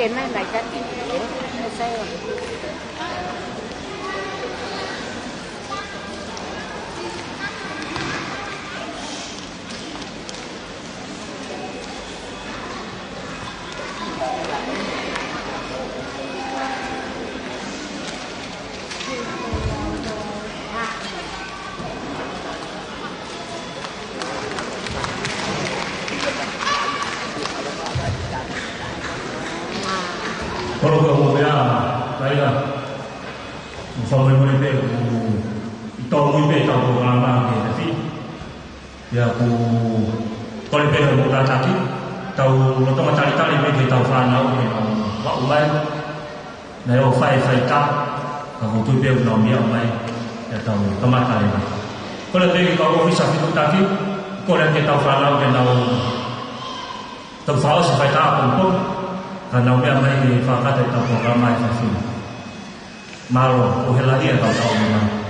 cái này là cái gì đấy xe Kalau kau bela, saya sampai mulai itu mulai tahu orang ni, tapi ya aku kalau bela muda tadi tahu lepas macam tadi mereka tahu fana, wah ulai, naik fai kap, aku tu bela nama ulai, ya tahu kemana ni. Kalau bela kau bisa itu tadi, kau yang tahu fana, kau tahu fana sampai tahu pun. Karena dia mai fakat itu program mai fasil. Malu, uhela dia tahu memang.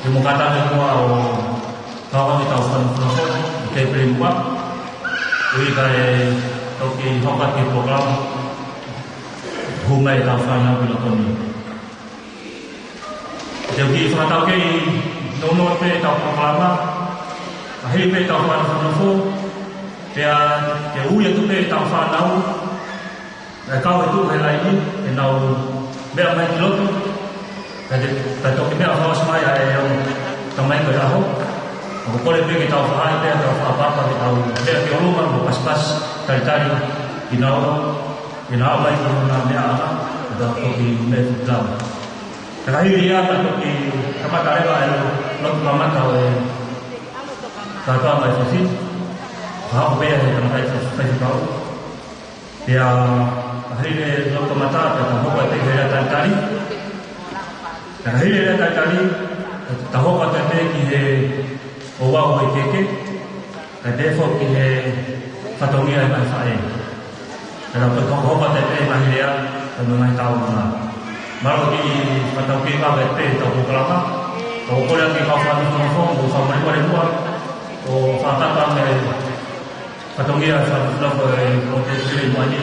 Yung mukha tayo mo o kawan itaw sa mga kay Primwa. Uy kay toki hokat kay program. Humay itaw sa mga bilokon. Jadi sa tao kay nono pe itaw programa. Ahli pe itaw sa mga kaya uya tu pe itaw sa nau. Kau itu helai ni nau biar main pilot. Jadi kalau kita awal semua ya yang tamai berlaku, aku boleh pergi tahu apa dia atau apa tahu dia di rumah pas cari inau baik namanya apa atau di Mesir. Terakhir dia atau di apa kali baru lot lama tahu apa sih? Apa yang kita tahu dia akhirnya lot mata atau apa yang kita cari. Akhirnya kali tahu kata dia kini orang berkeke, defo kini fatongia yang saya. Kalau tahu kata dia akhirnya memang tahu mana. Malu di fatongia apa itu tahu kelapa. Kalau kau yang kau faham kau faham mana buat. Oh faham apa fatongia sudah berproses lagi.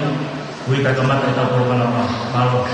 Wih kata mata tahu kelapa. Malu.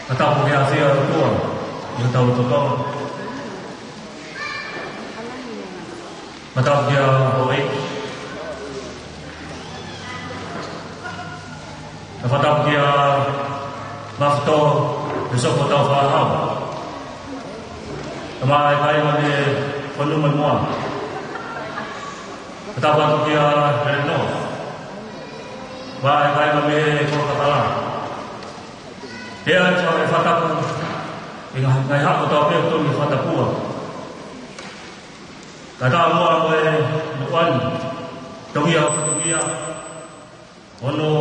atau punya hasil tua yang tahu betul atau dia baik atau dia mafto besok atau faham kemarin kali mana penuh semua atau dia reno baik kali mana kau katalah dia cakap fatah ngai hak atau apa betul ni fatah puas kata Allah boleh bukan tugia ono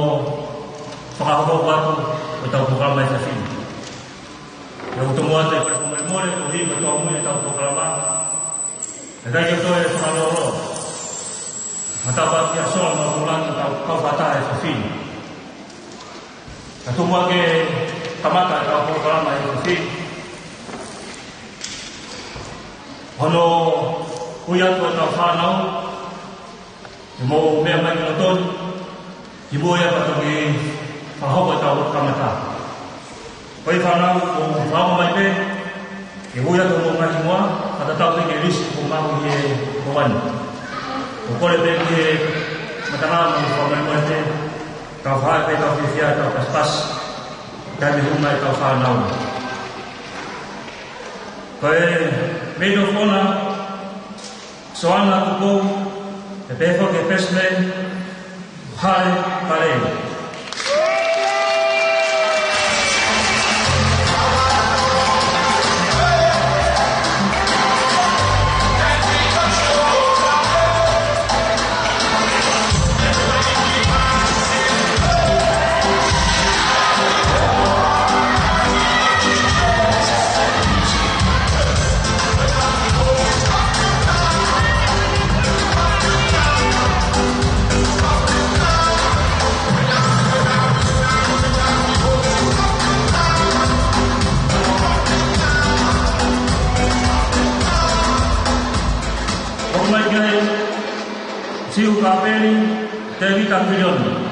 fakahbo batu atau program mai sasi yang utama tu pada pemulai tu hi betul mu atau program ada yang tu selalu mata bagi asal mengulang atau kau fatah sasi atau bagi kamata atau program mai sasi ono kuya tu atau fanau mau memang nonton ibu ya bagi faham atau kamata koi fanau faham mai pe ibu ya tu mau semua ada tahu ni risk mau ye kawan ko le ke matana mau mai pe kau faham pe kau fisia atau pas dan rumah kau fanau koi medofona soal aku Devo que pesle hai pare Siu Kapeli Dewi Tampilon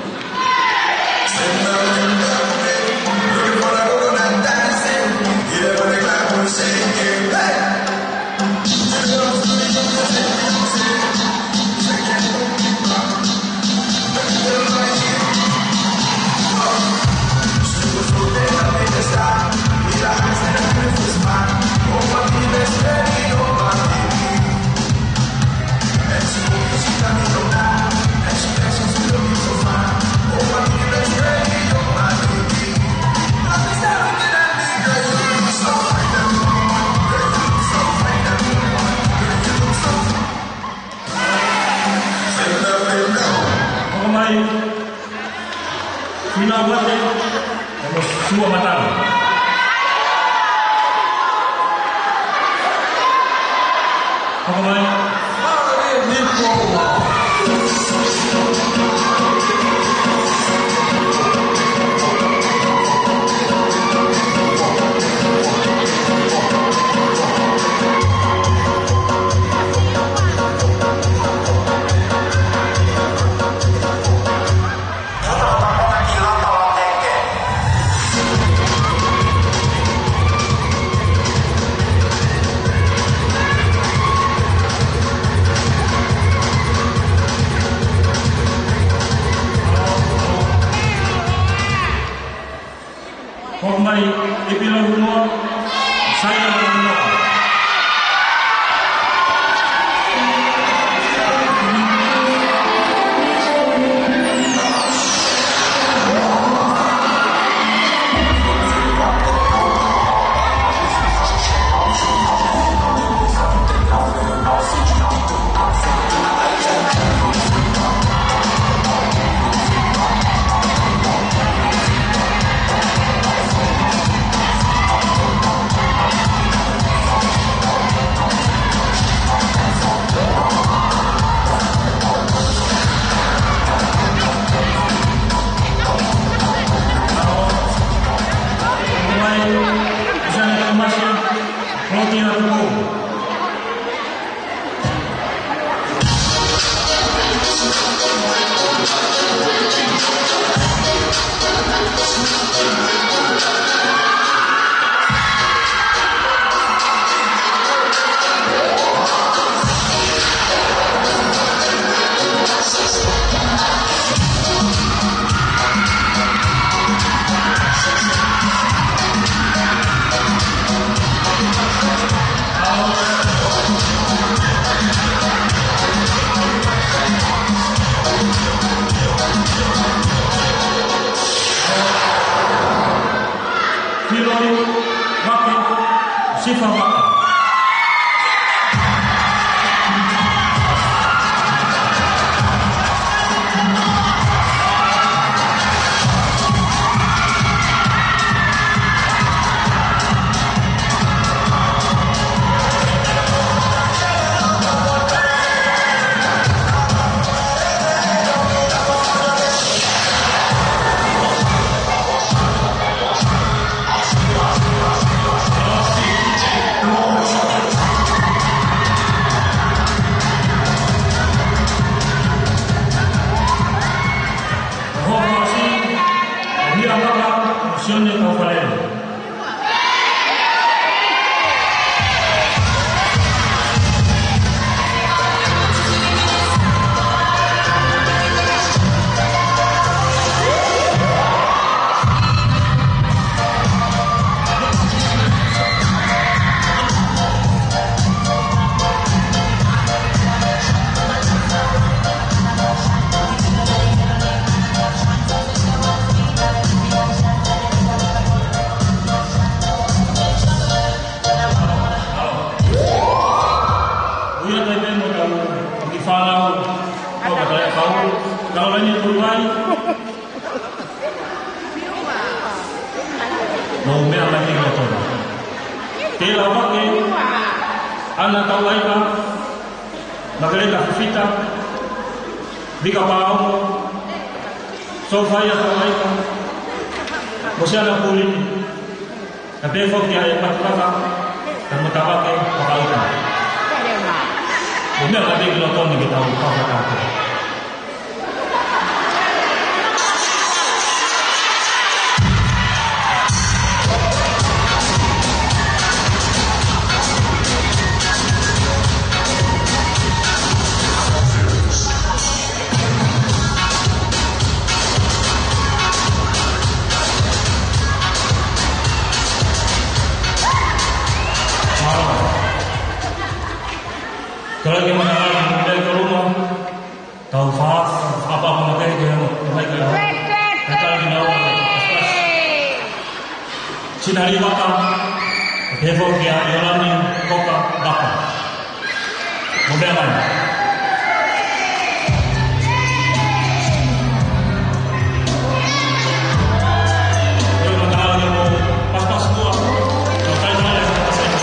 final buatnya harus semua matang. Apa baik? Hormati epilog semua, saya semua. Kiroi, Wake, Sifa Waka. Ana tawaika Magaleta Fita Bika Pao Sofia tawaika Bosiana Puli Katefo Kia Pataka Tamutawake Pakauta Bumia Kadik Lotoni kita Pakaka kalau kita mengenal dari ke rumah, tahu apa memakai dia mereka. Kalau di bawah, sinari baka, devo dia yolani koka baka, modelan. Kalau mengenal dia mau pas-pas buat, kalau kali mana yang pas ini.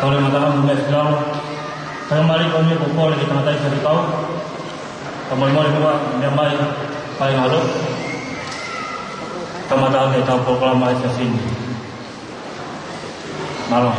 Oleh matakan dunia Islam, kembali kami pukul di tengah tadi dari kau, kembali juga damai paling halus, kematakan kita proklamasi sini, malam.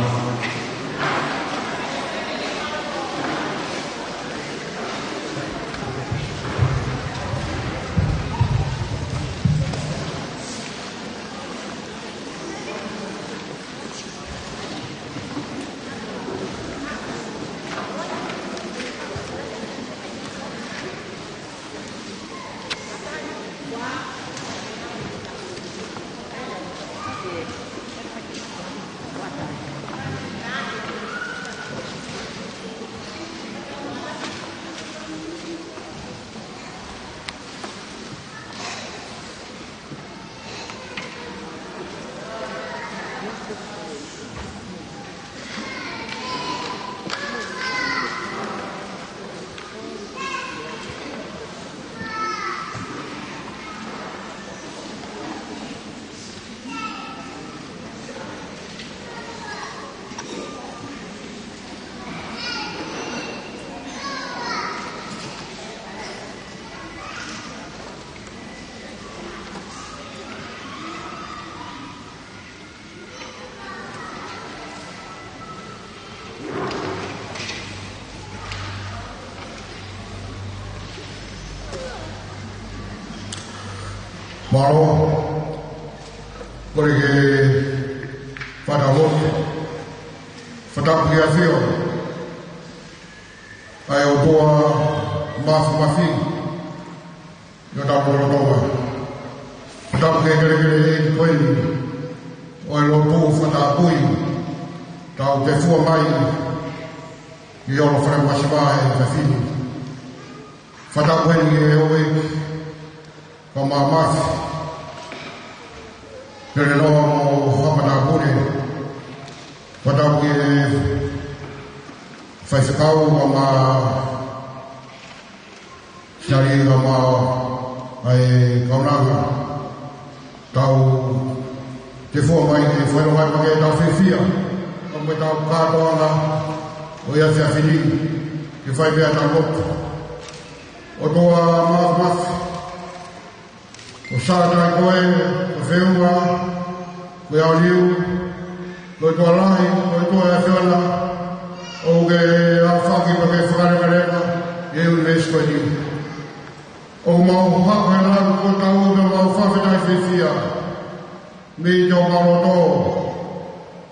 Malo, porque para vos, para criação, aí eu tô a filha, eu tava com o toma, para que ele foi, o lobo para apoio, tá o que for mais, e eu não falei mais para filho, para apoio eu como a massa, ele não vai para apoio. Pada que faz kau ama cari ama ai kau naga tau te fo mai que foi no vai pakai tau fifia como tau kato ana o ia se afili que faz bem a bot o toa mas o sara trai koe o feunga koe au liu Loi tua lai, loi tua e whiona, o ke a whaki pa ke whakarekareka, e u nesu koe ni. O mau haka e laru ko tau me mau whawhetai whiwhia, me i tau maroto,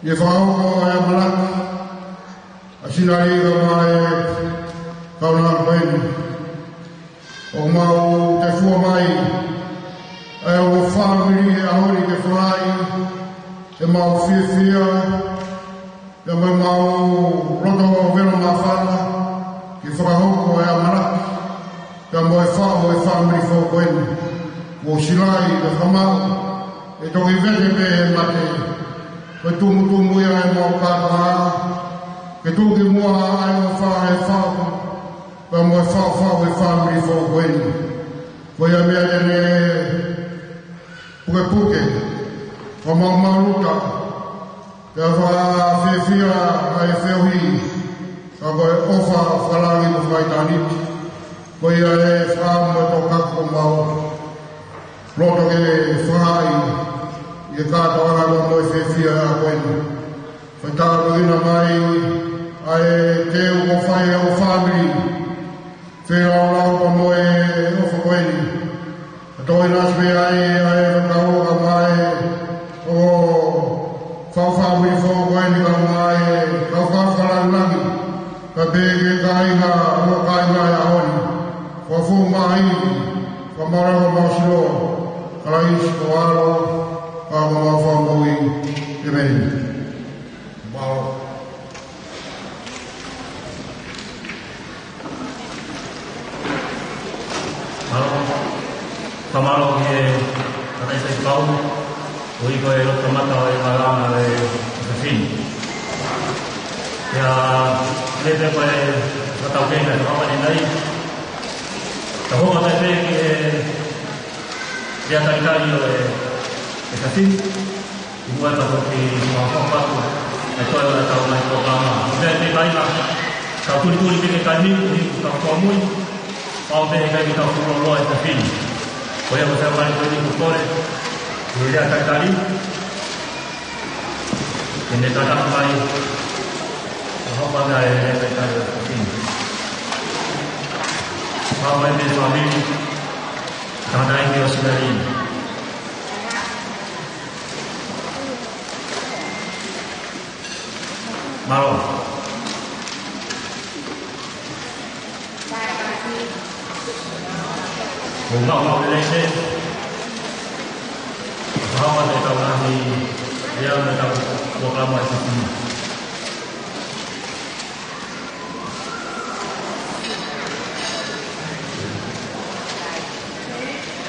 e whaoko e a malaki, a sinari ka mai kaunaka paini. O mau te fua mai, e o whamiri e ahori ke whai, e mau whiwhia, e mau roto vero mawhana, ki whakahoko e amaraki, e mo e whao e whamiri whokoeni, o silai e whamau, e toki vete me e mate, e tumu ia e mau kātaha, e tuki mua ai o wha e whao, e mo e whao e whamiri whokoeni, ko ia mea tene puke, o maumaruta, e wha whiwhia ai whiuhi, ka koe ofa whalangi mo whaitaniti, ko ia e whaamu e tō kako mau, roto ke whai, i e kāta wanga no mo e whiwhia a koeni. Whaitaro ina mai, ai te o whai e o whamiri, whiau lau pa mo e ofa koeni. Toi nasme ai whakaoka mai, o whawhawhi whaukoeni ka mai, ka whawharanagi, ka bege kainga, o kainga e ahoni, ka whumai, ka marama mausiroa, ka raisi ko aro, ka mga whamaui, e meni. Wow. Kamaro ke kanai sai kau, oi ko e roto mata e marana e fin. Ya lete ko e rata ke na no ani nai. Ta ho mata te ke ya ta kari e fin. Igual ta ko ki mo ko pa ko e to e ta mai programa. Ide te kai na ka tuli te kai ni ka ko muy. Pau te kai ka ko lo e fin. Voy a pasar varios productores de la Cacari, en el trabajo hay vamos a ver el inventario de cocina. Vamos a ver mi familia, cada año que os daría. Malo. Mau lele, bahawa dia tahu nanti dia mendapat proklamasi ini.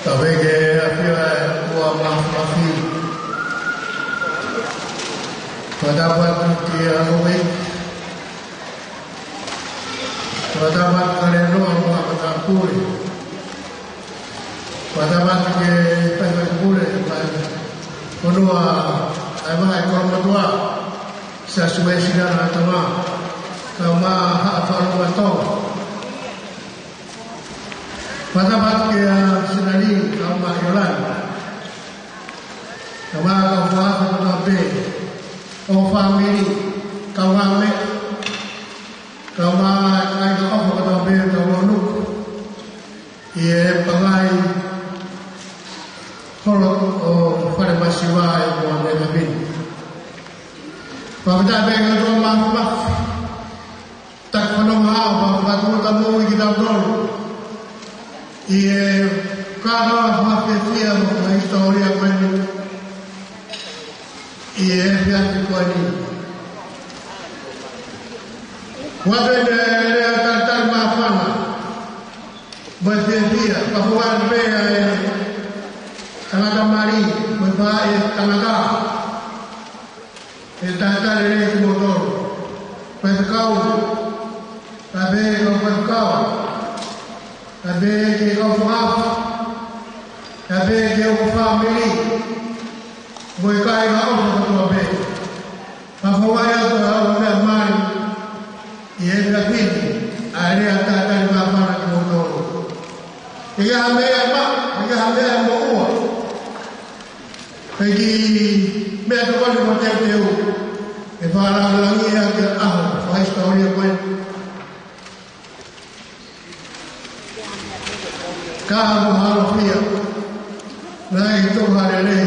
Tapi ke akhirnya gua maaf-maafi, terdapat dia rumit, terdapat kareno apa katampur. Pada masa ke pengen boleh kedua, ayah kalau kedua sesuai sidang agama, kama hak faru atau pada masa ke sidari kama yolan, kama kau faham atau be, kau family, kau ame, kama ayah kau atau be kau lu, ia pengai Pagkatapos ng ito mga takpanong pagkatapos kita tol. Cada más decía la historia bueno y es ya que puede. Cuando le cantar más fama, pues decía, para jugar vea Canadá Marí, pues va a Canadá. El tantar el motor, pescado, a ver con pescado, a ver que con más, a ver que con familia, voy a caer a otro vez, a jugar a toda la mano y el fin, a ir a tantar más para el motor. Y ya me amo, Pergi biar kau boleh macam tu, para lagi yang apa historia pun. Kamu harus lihat, nah itu hari ini,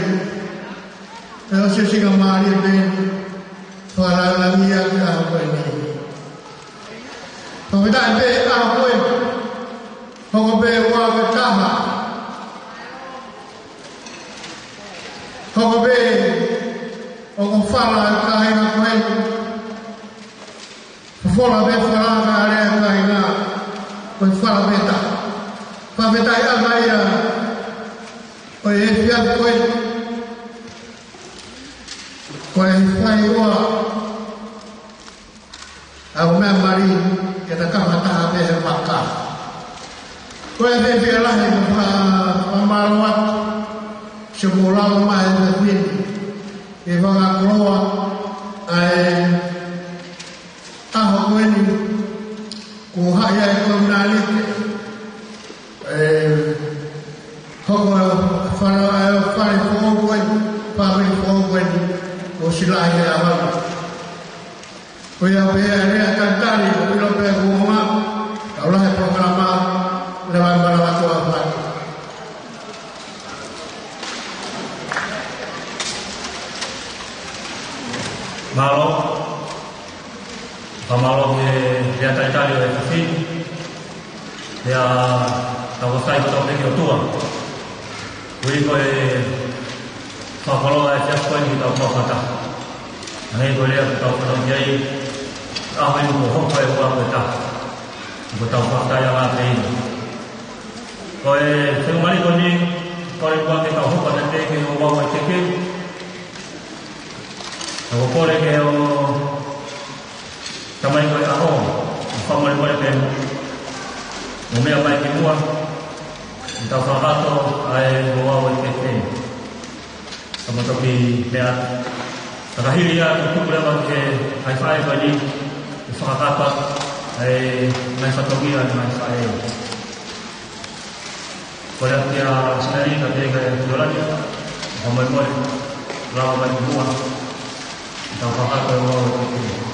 kalau sesi kemarin pun para lagi yang apa ini. Kalau tak ada apa pun, kalau berwak berkah. Kau o fala kai na kai fala kai na ko fala beta ya maya o e fia ko fai wa au me mari que ta ka mata be bakka ko e fia la ni pa marwat semula mai ni Eva Croa tahu ini kuhaya komunalik fare foguen usilahnya apa kuya ini akan tadi kuya rumah Allah programa lewat waktu apa Pamalo de Atalcario de Fafín, de Agostai de Kiotua. Uico de Papaloa de Jascoin y Taupata. Ahí golea que Taupata y ahí, ahí un poco de Guapeta. Taupata ya va a tener. Pues, según Marico Ni, por el cual que Taupata de que no va a chequear. Aku boleh ke kamai ko aho famoi boleh ke mumia mai ke mua kita farato ai mua wa ke ke sama topi dia terakhir ya untuk berapa ke ai fai bagi farato ai mai fatogi ai mai fai boleh dia sendiri kata ke dolanya famoi boleh rawa mai mua Então, falar para o outro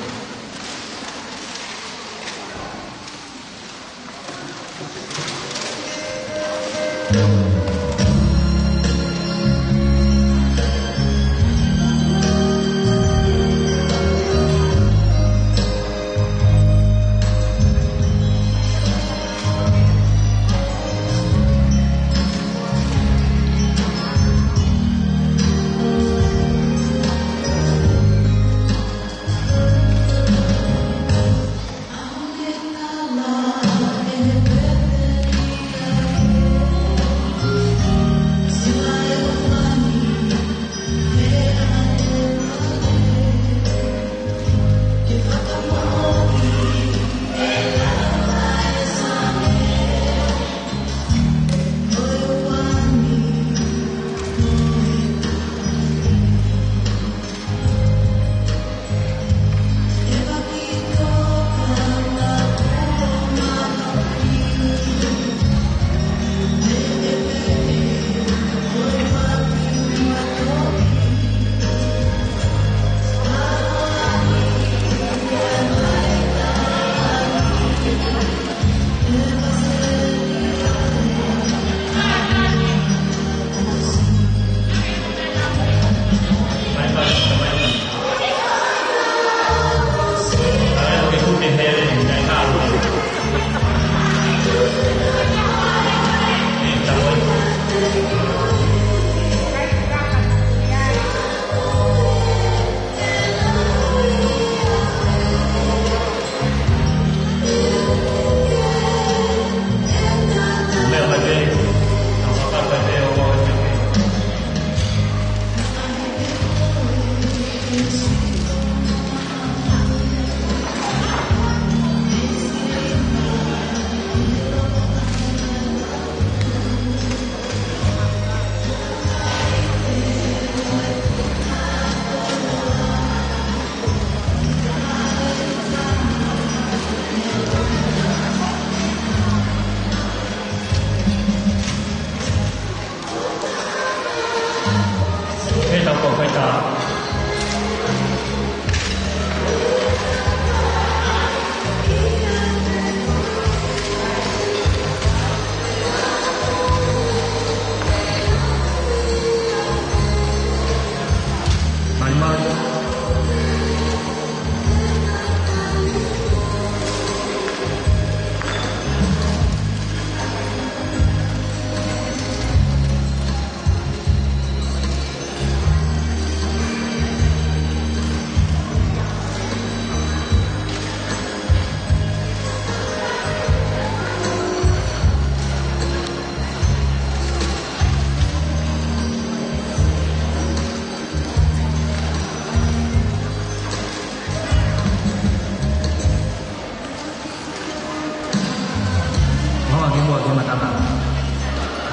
Agimbo Agimatama.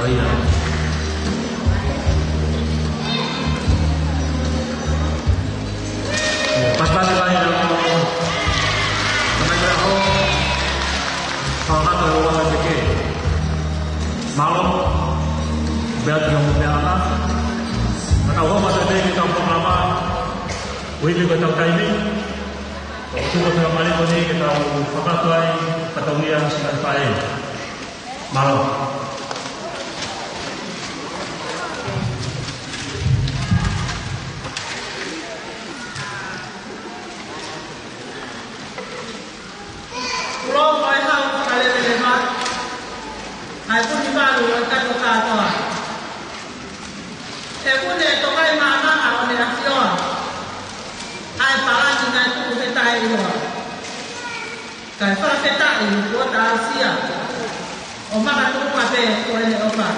Oh iya. Pas-pas lain aku mengajar salah satu orang fikir malam biar yang biasa atau apa saja kita pertama wujud kita kali waktu kita malam ini kita fokus lagi pertemuan dengan saya malam. ai pun di baru kan kota tu. Pun dia tu kai mama aku ni rasio. Ai parah ni nai tu kita itu. Kai parah kita itu buat Asia. Oma kan tu mate tu ni oma.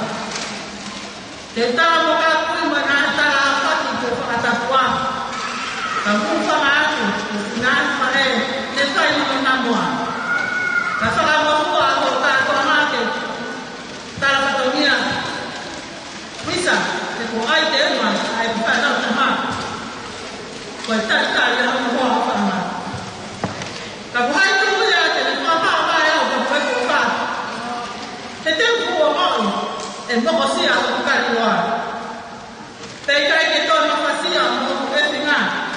Kita muka pun menata apa itu kata tua. Kamu sama aku, nan pada ni saya nak nama. Kalau kamu aku tak tahu mana Tala Patonia, Misa, the Kuai Delma, I find out the map. But that time I don't know how to the Kuai Tuya, the Papa, the Papa, the Temple of Mount, and Mokosia, the Kaliwa. They try to turn the Pasia, no getting out.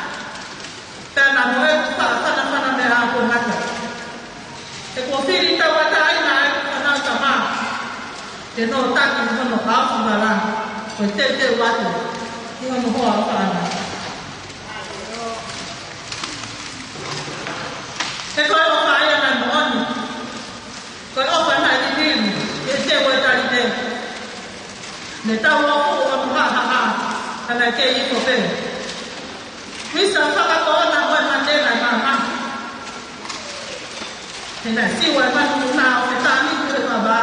Then I'm going to start the Apple. The Coffee Tawata, and now the map. Dia nak tak kita nak kau sebarang, betul waktu kita nak buat apa anda. Kalau apa yang anda mohon, kalau apa yang anda ingin, betul waktu ini. Neta waktu orang ha, anda kaya itu pun. Misal kalau kau nak buat mana mana, hendak siapa mana nak, kita ni boleh apa.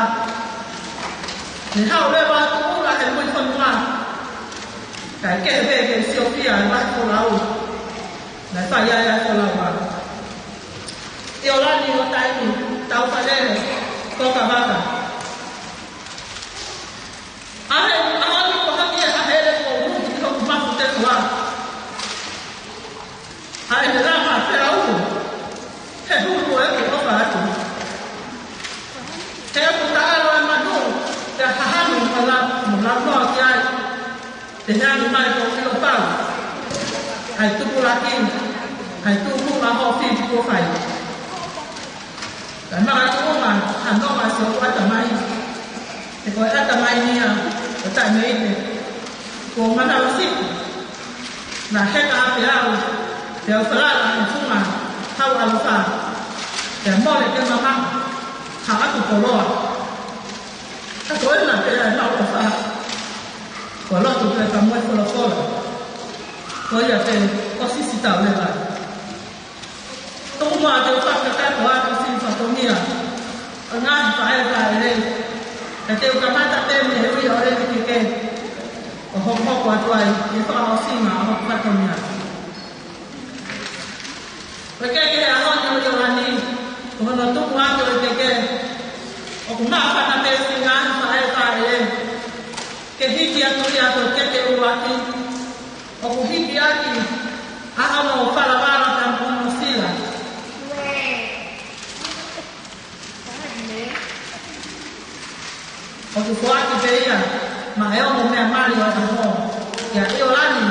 Ni hao le ba tu la he muy con ma. Cái về cái siêu phi à ba cô lao. Lại phải ya cô lao ba. Điều là điều tại vì tao phải đây có cả ba cả. Anh có học gì anh để cô muốn thì không mắc cái quá. Anh là mà phải lao. Thế hú đuổi thì có phải chứ. Thế cũng đã rồi mà đủ. Dia faham mengalah dia dengan iman yang lepas. Itu pula itu pula hobi itu fai. Dan malah tu man, anda masih ada mai. Kalau ada mai ni tak mai ni. Kau mana masih? Nah, kita dia salah cuma tahu apa. Dan boleh kita memang hak itu keluar. Kalau nak kita nak apa? Kalau tu kita kamu kalau kalau ya posisi tahu lepas. Tu mah dia tak buat posisi satu ni lah. Enggak saya ni. Tapi kamu tak tahu ni hari orang kita. Hok buat tuai. Itu orang sini mah hok satu ni. Okey kita orang yang orang ni. Kalau tu buat kita. Aku nak apa nak dengan saya kehidupan dunia tu kita uati. Aku hidup ini, aku mau para dan manusia. Aku buat dia, makanya aku memang orang mau. Ya, orang ni.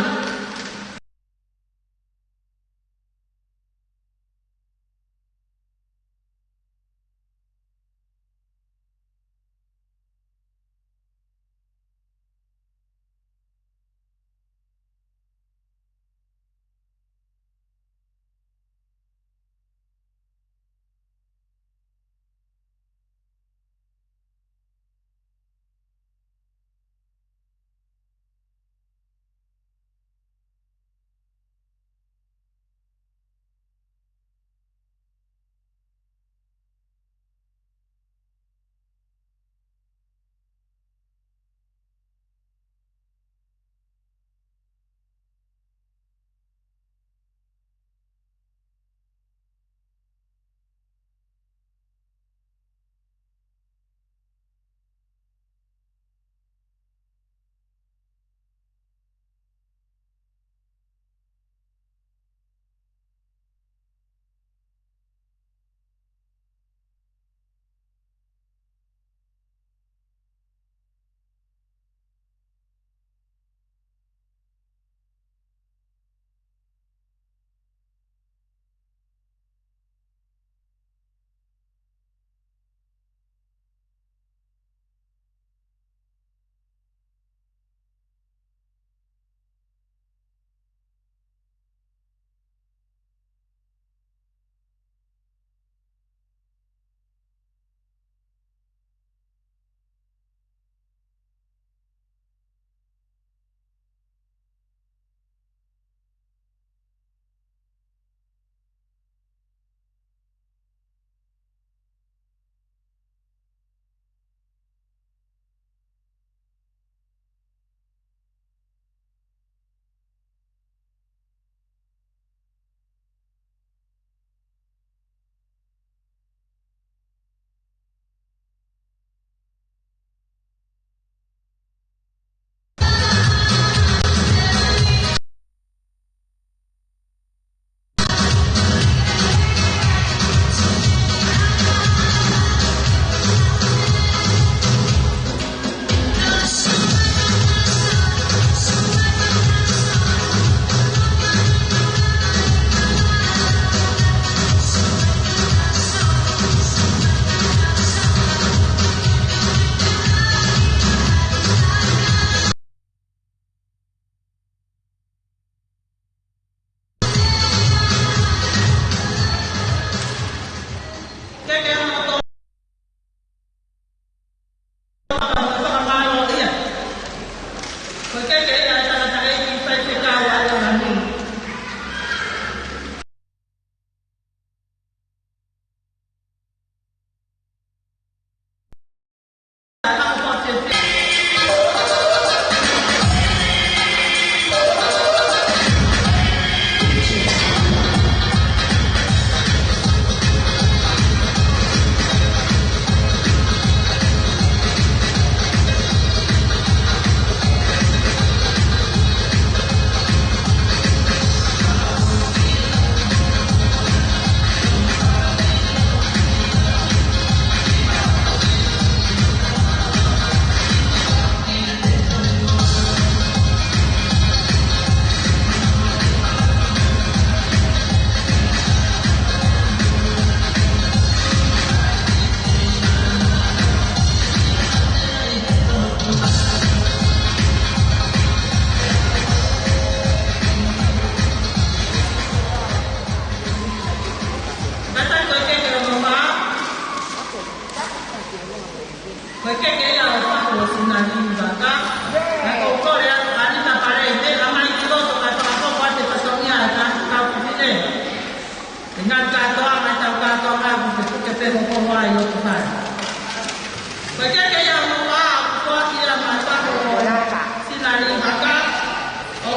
Perché che io ho fatto sinaliva, ecco, occorre arriva parente, la mai prodotto che fa un po' quante persone hanno finito. In alto a perché per un po' vai io ti fai. Perché che io non va, può dire a mai fatto sinaliva, o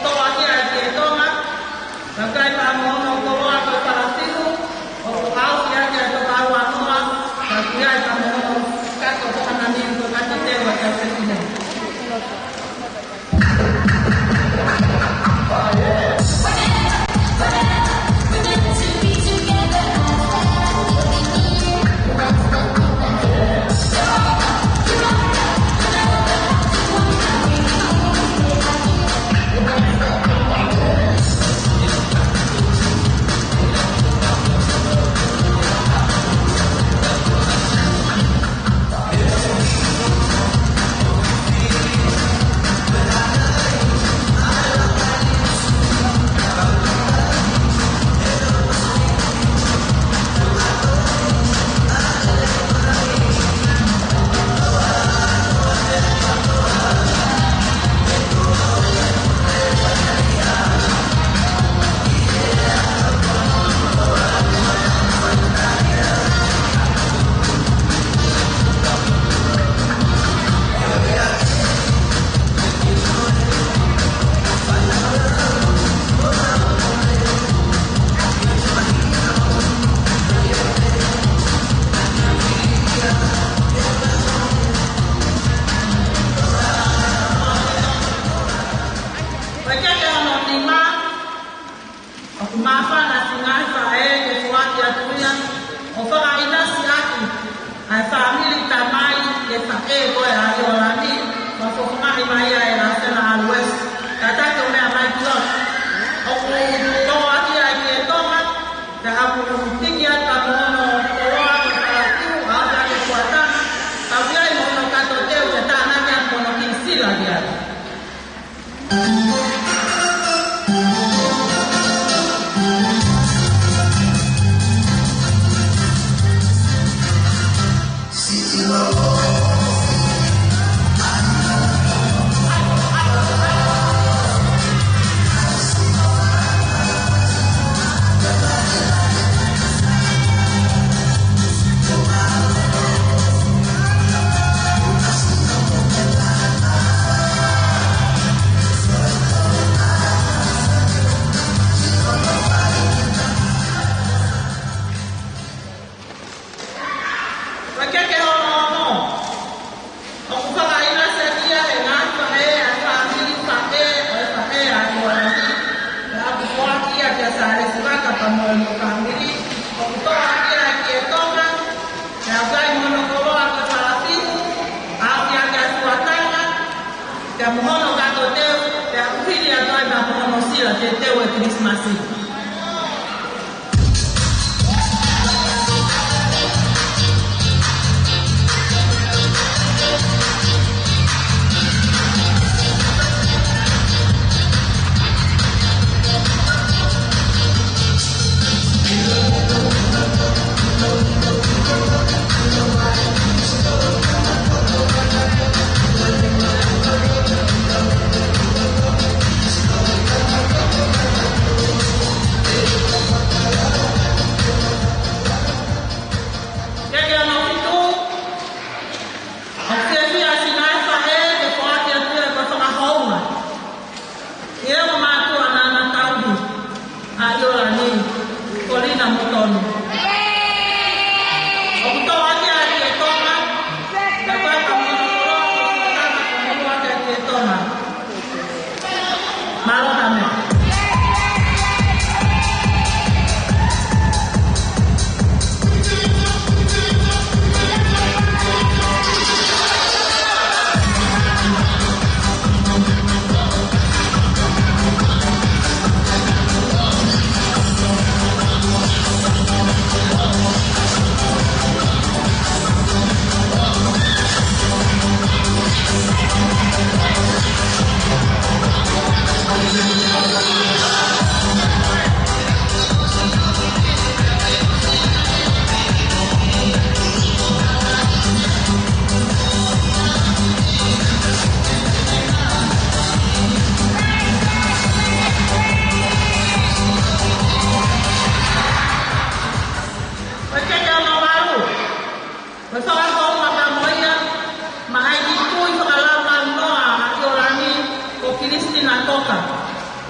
to a che toma, perché fa mono con la preparazione, o auto che to va a toma, perché hai mono cazzo con andamento cazzo te va a finire.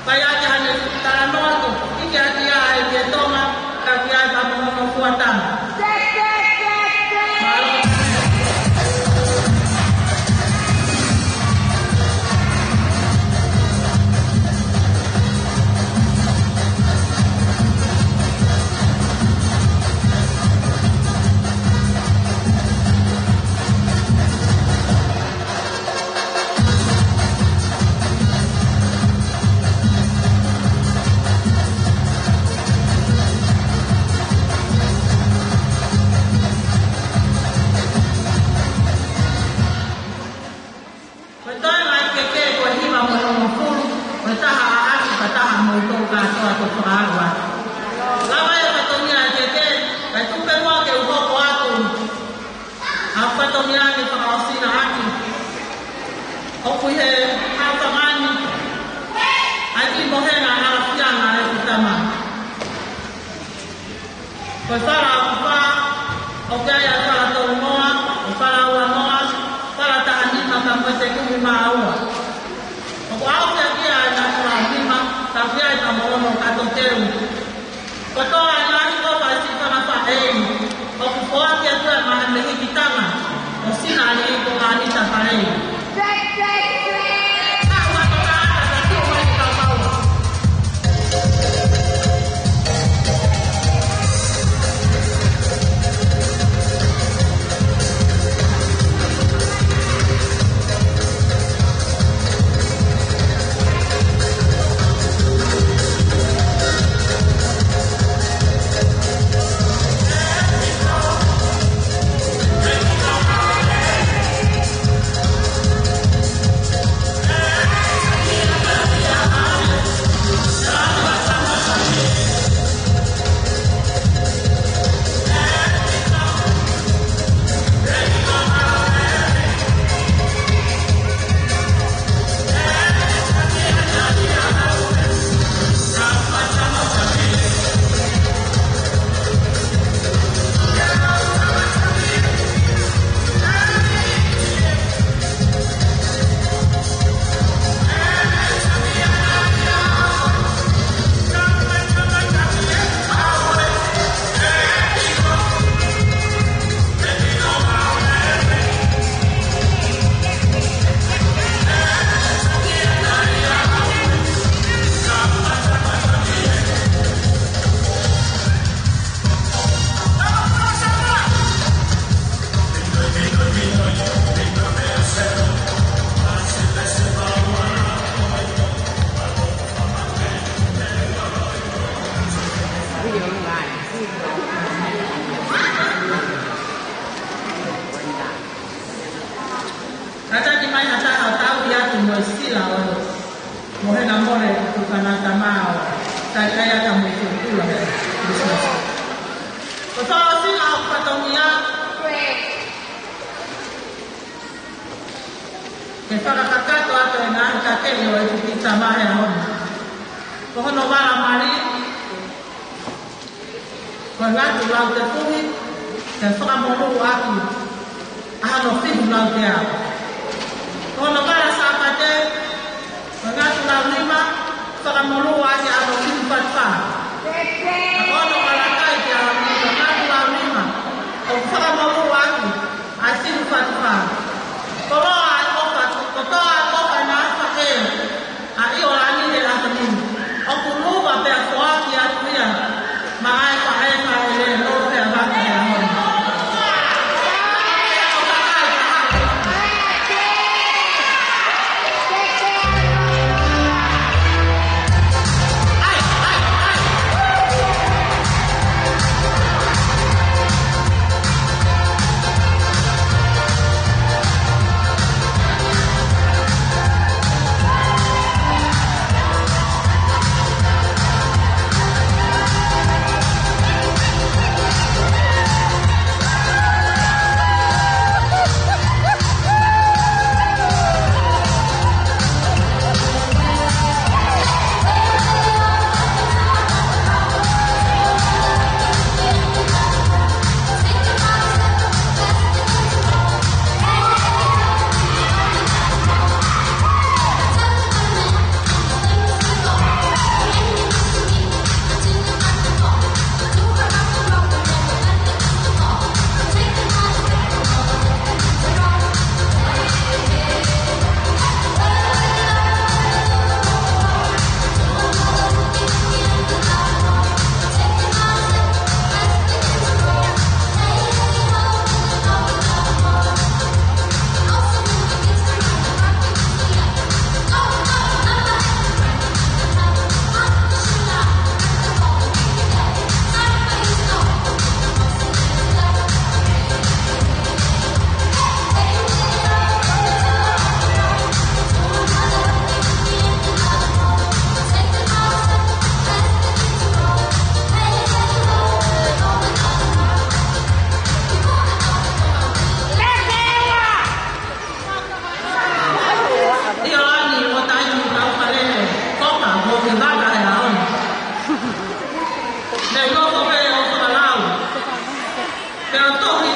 Pai ake hane tara noa ko, ike ati ai te tonga, ka ki ai pa mono fuatama.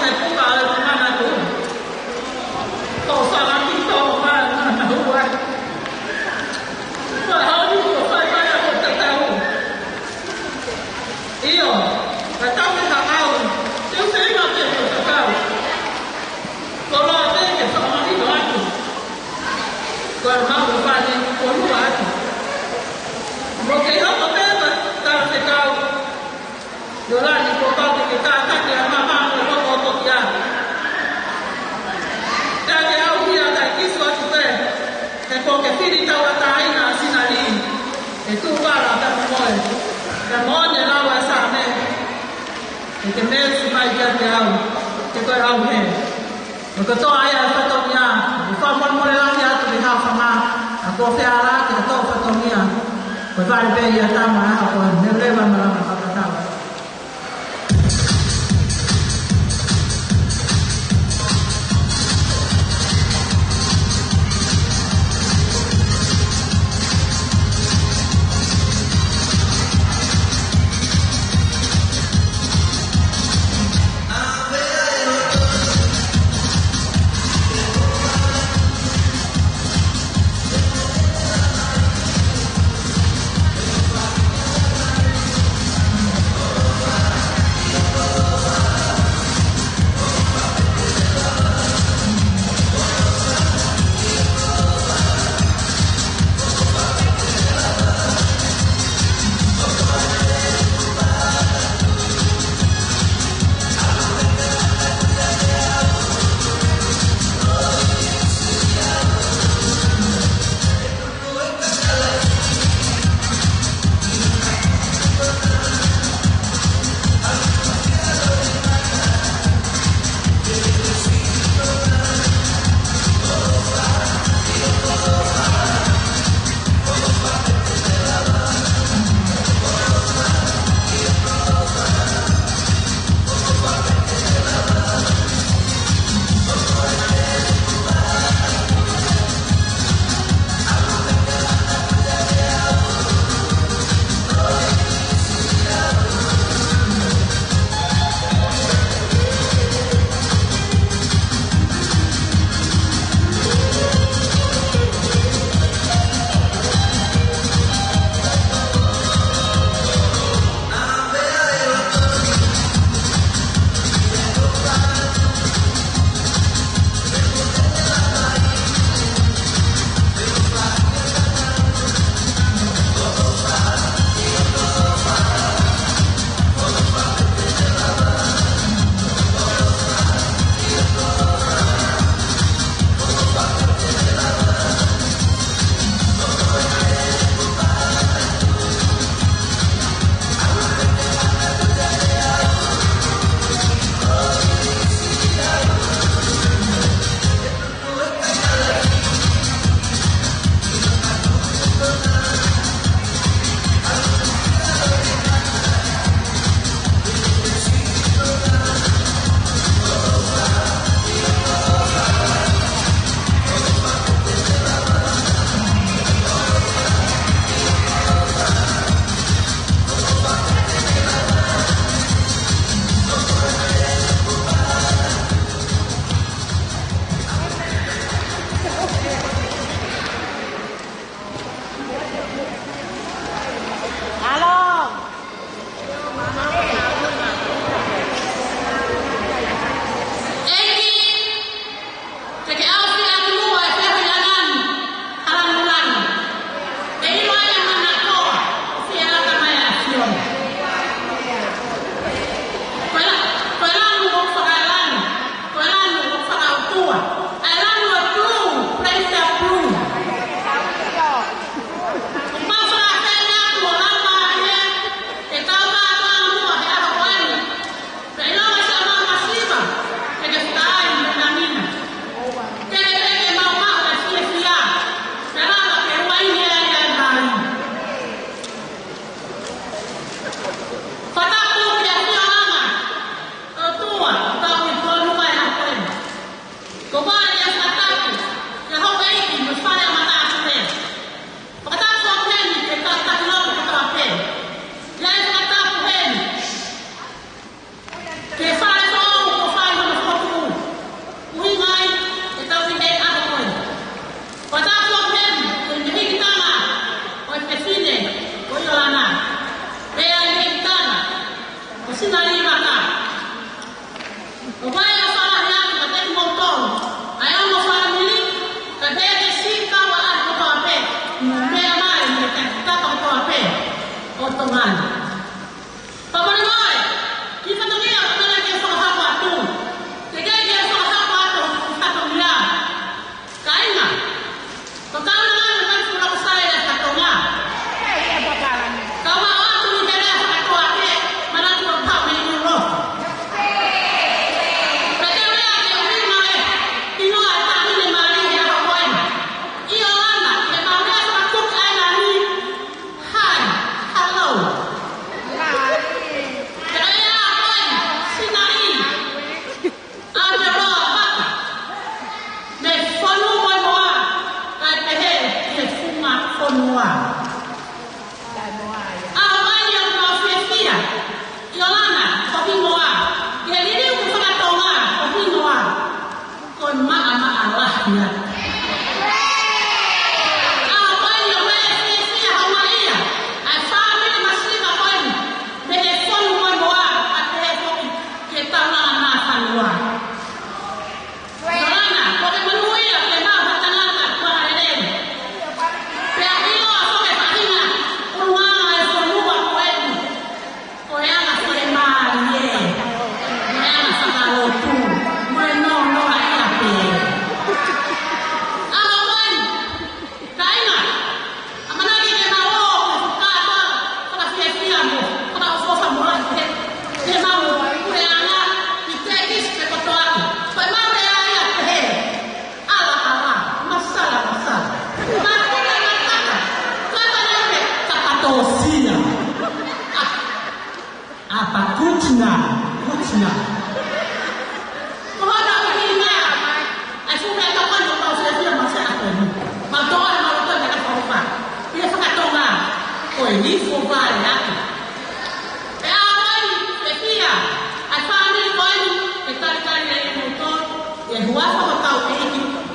hai puka ai mana tu. Kau salah kita mana buat. Kau ni kau saya kau tak tahu. Iyo, kata mereka tahu. Dia saya macam tu tak tahu. Kalau ada yang sama ni tu, kalau mau buat ni, kau buat. Mungkin apa apa tak tahu. Yolah ni kau tahu kita tak dia mama kau kau dia. Jadi aku dia tak kisah juga. Kalau kefiri tahu tahu na sinari. Itu bara tak boleh. Kamu ni lawa sana. Itu mesti macam dia. Kita tahu ni. Kalau tu ayah fotonya, bukan mulai lagi tu lihat sama. Aku fiara kita tahu fotonya. Berbagai biaya sama aku ni lepas malam apa tahu.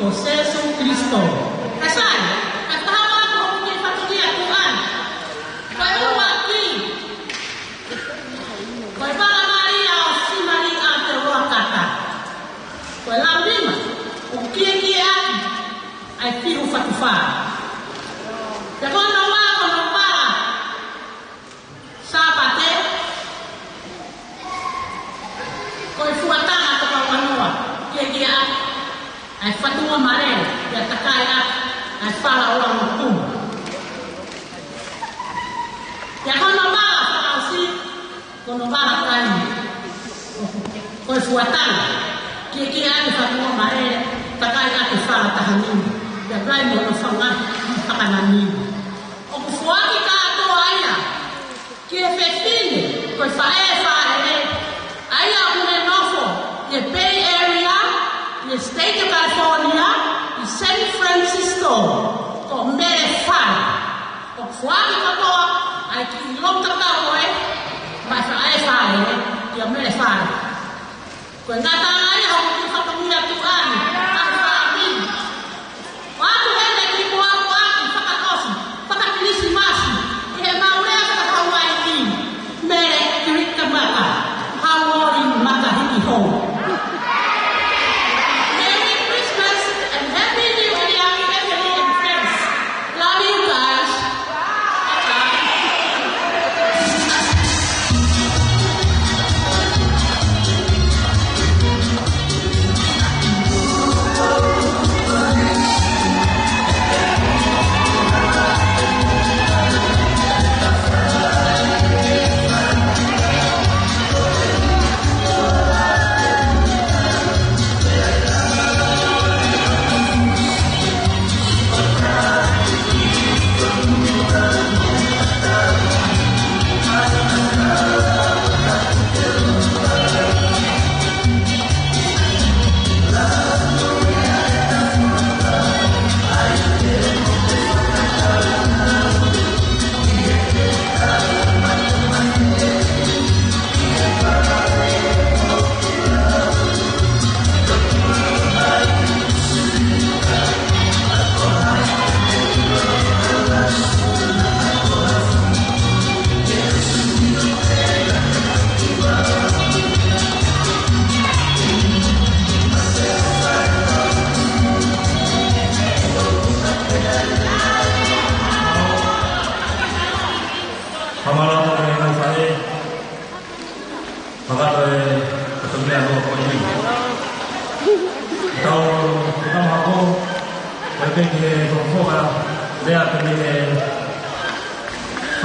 ko Jesus Kristo. Kasan, nagpahawa ko kung patuloy Tuhan. Kaya wagi. Kaya para Maria si Maria terwa kata. Kaya lambima, kung kia ay piru fatufa. Kaya kung nawa ko ng para sa pate, kaya fuatan atau kawanua, kia ay fatua marel, ya takaya ay para orang hukum. Ya kono bala para si, kono bala kani, koi fuatan, kia ay fatua marel, takaya ay para tahanin, ya rai mo no fanga takananin. O kufuaki ka ato aya, kia fefine, koi fae, aya une nofo, ye Bay Area, the state of California, the San Francisco, ko mere fai. O fuaki katoa, ai ki long takao mai fai, ya mere fai. Ko ngata ai ho ki fakamia Tuhan, ai fai. Watu hende ki kuaki fakakosi, fakakilisi masi, ihe maulea kakawai ni, mere kirika maka, hawori maka hiki hou.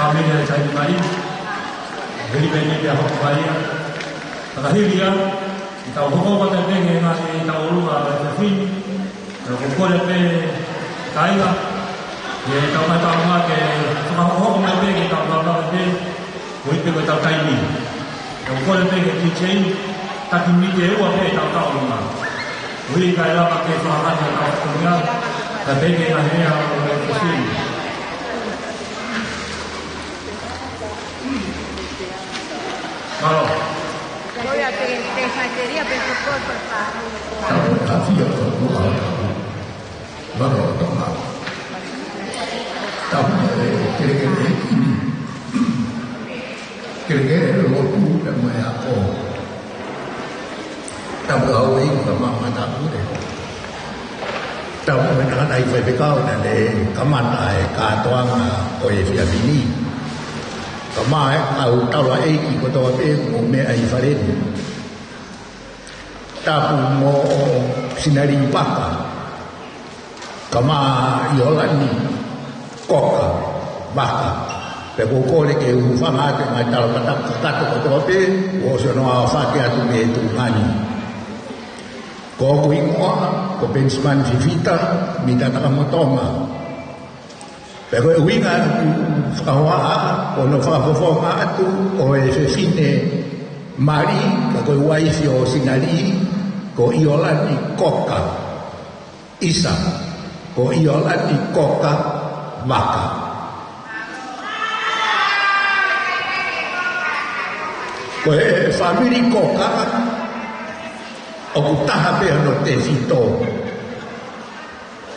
Familia saya di Mari, jadi banyak dia hok Mari. Terakhir dia, kita hok pada dengan nasi tahu luar Jeffrey, kalau kau lepas kaya, dia tahu macam ke semua hok lepas kita berapa lepas, boleh kita kaya ni. Kalau kau lepas ke kitchen, tak ini dia buat tahu luar. Boleh kaya pakai sahabat yang tahu punya, tapi dengan ini yang Jeffrey. Malo. Voy a te faltaría pero por favor. Tapi ya tu baru toma. Tapi kira-kira lo tu dah mai apa. Tapi awak ini memang mata muda. Tapi mana ada ibu bekau dan kaman ai katuang oi via bini. Kamai au tawa eki ko tawa pe mo me ai faren tapu mo sinari paka kama yolani koka baka pe ko ko le ke u fa ma te mai tawa kata ko tawa pe o so no fa ke atu me tu ngani ko ko ingo ko pensman fifita mi tata motonga. Pero winga kawa ono fa atu o e fine mari ko wifi o sinali ko iolani koka isa ko iolani koka maka ko e family koka o kutaha pe no te fito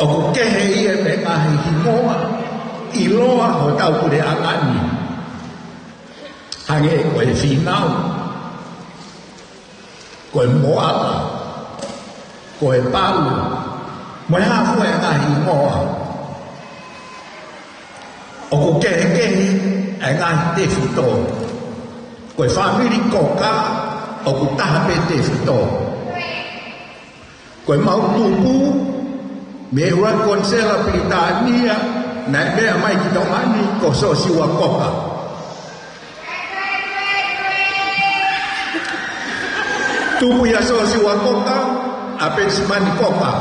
o ke he ia me ahi hi moa I loa ho tau kure angani hange koe whinau koe moala koe pau moe hafu e ngahi moa o ko kehe kehe e ngahi te whito koe whamiri koka o ko taha pe te whito koe mau tupu me ua konsela Britania na mea mai ki tongani ko so siwa koka tupu ya so siwa koka a pensimani koka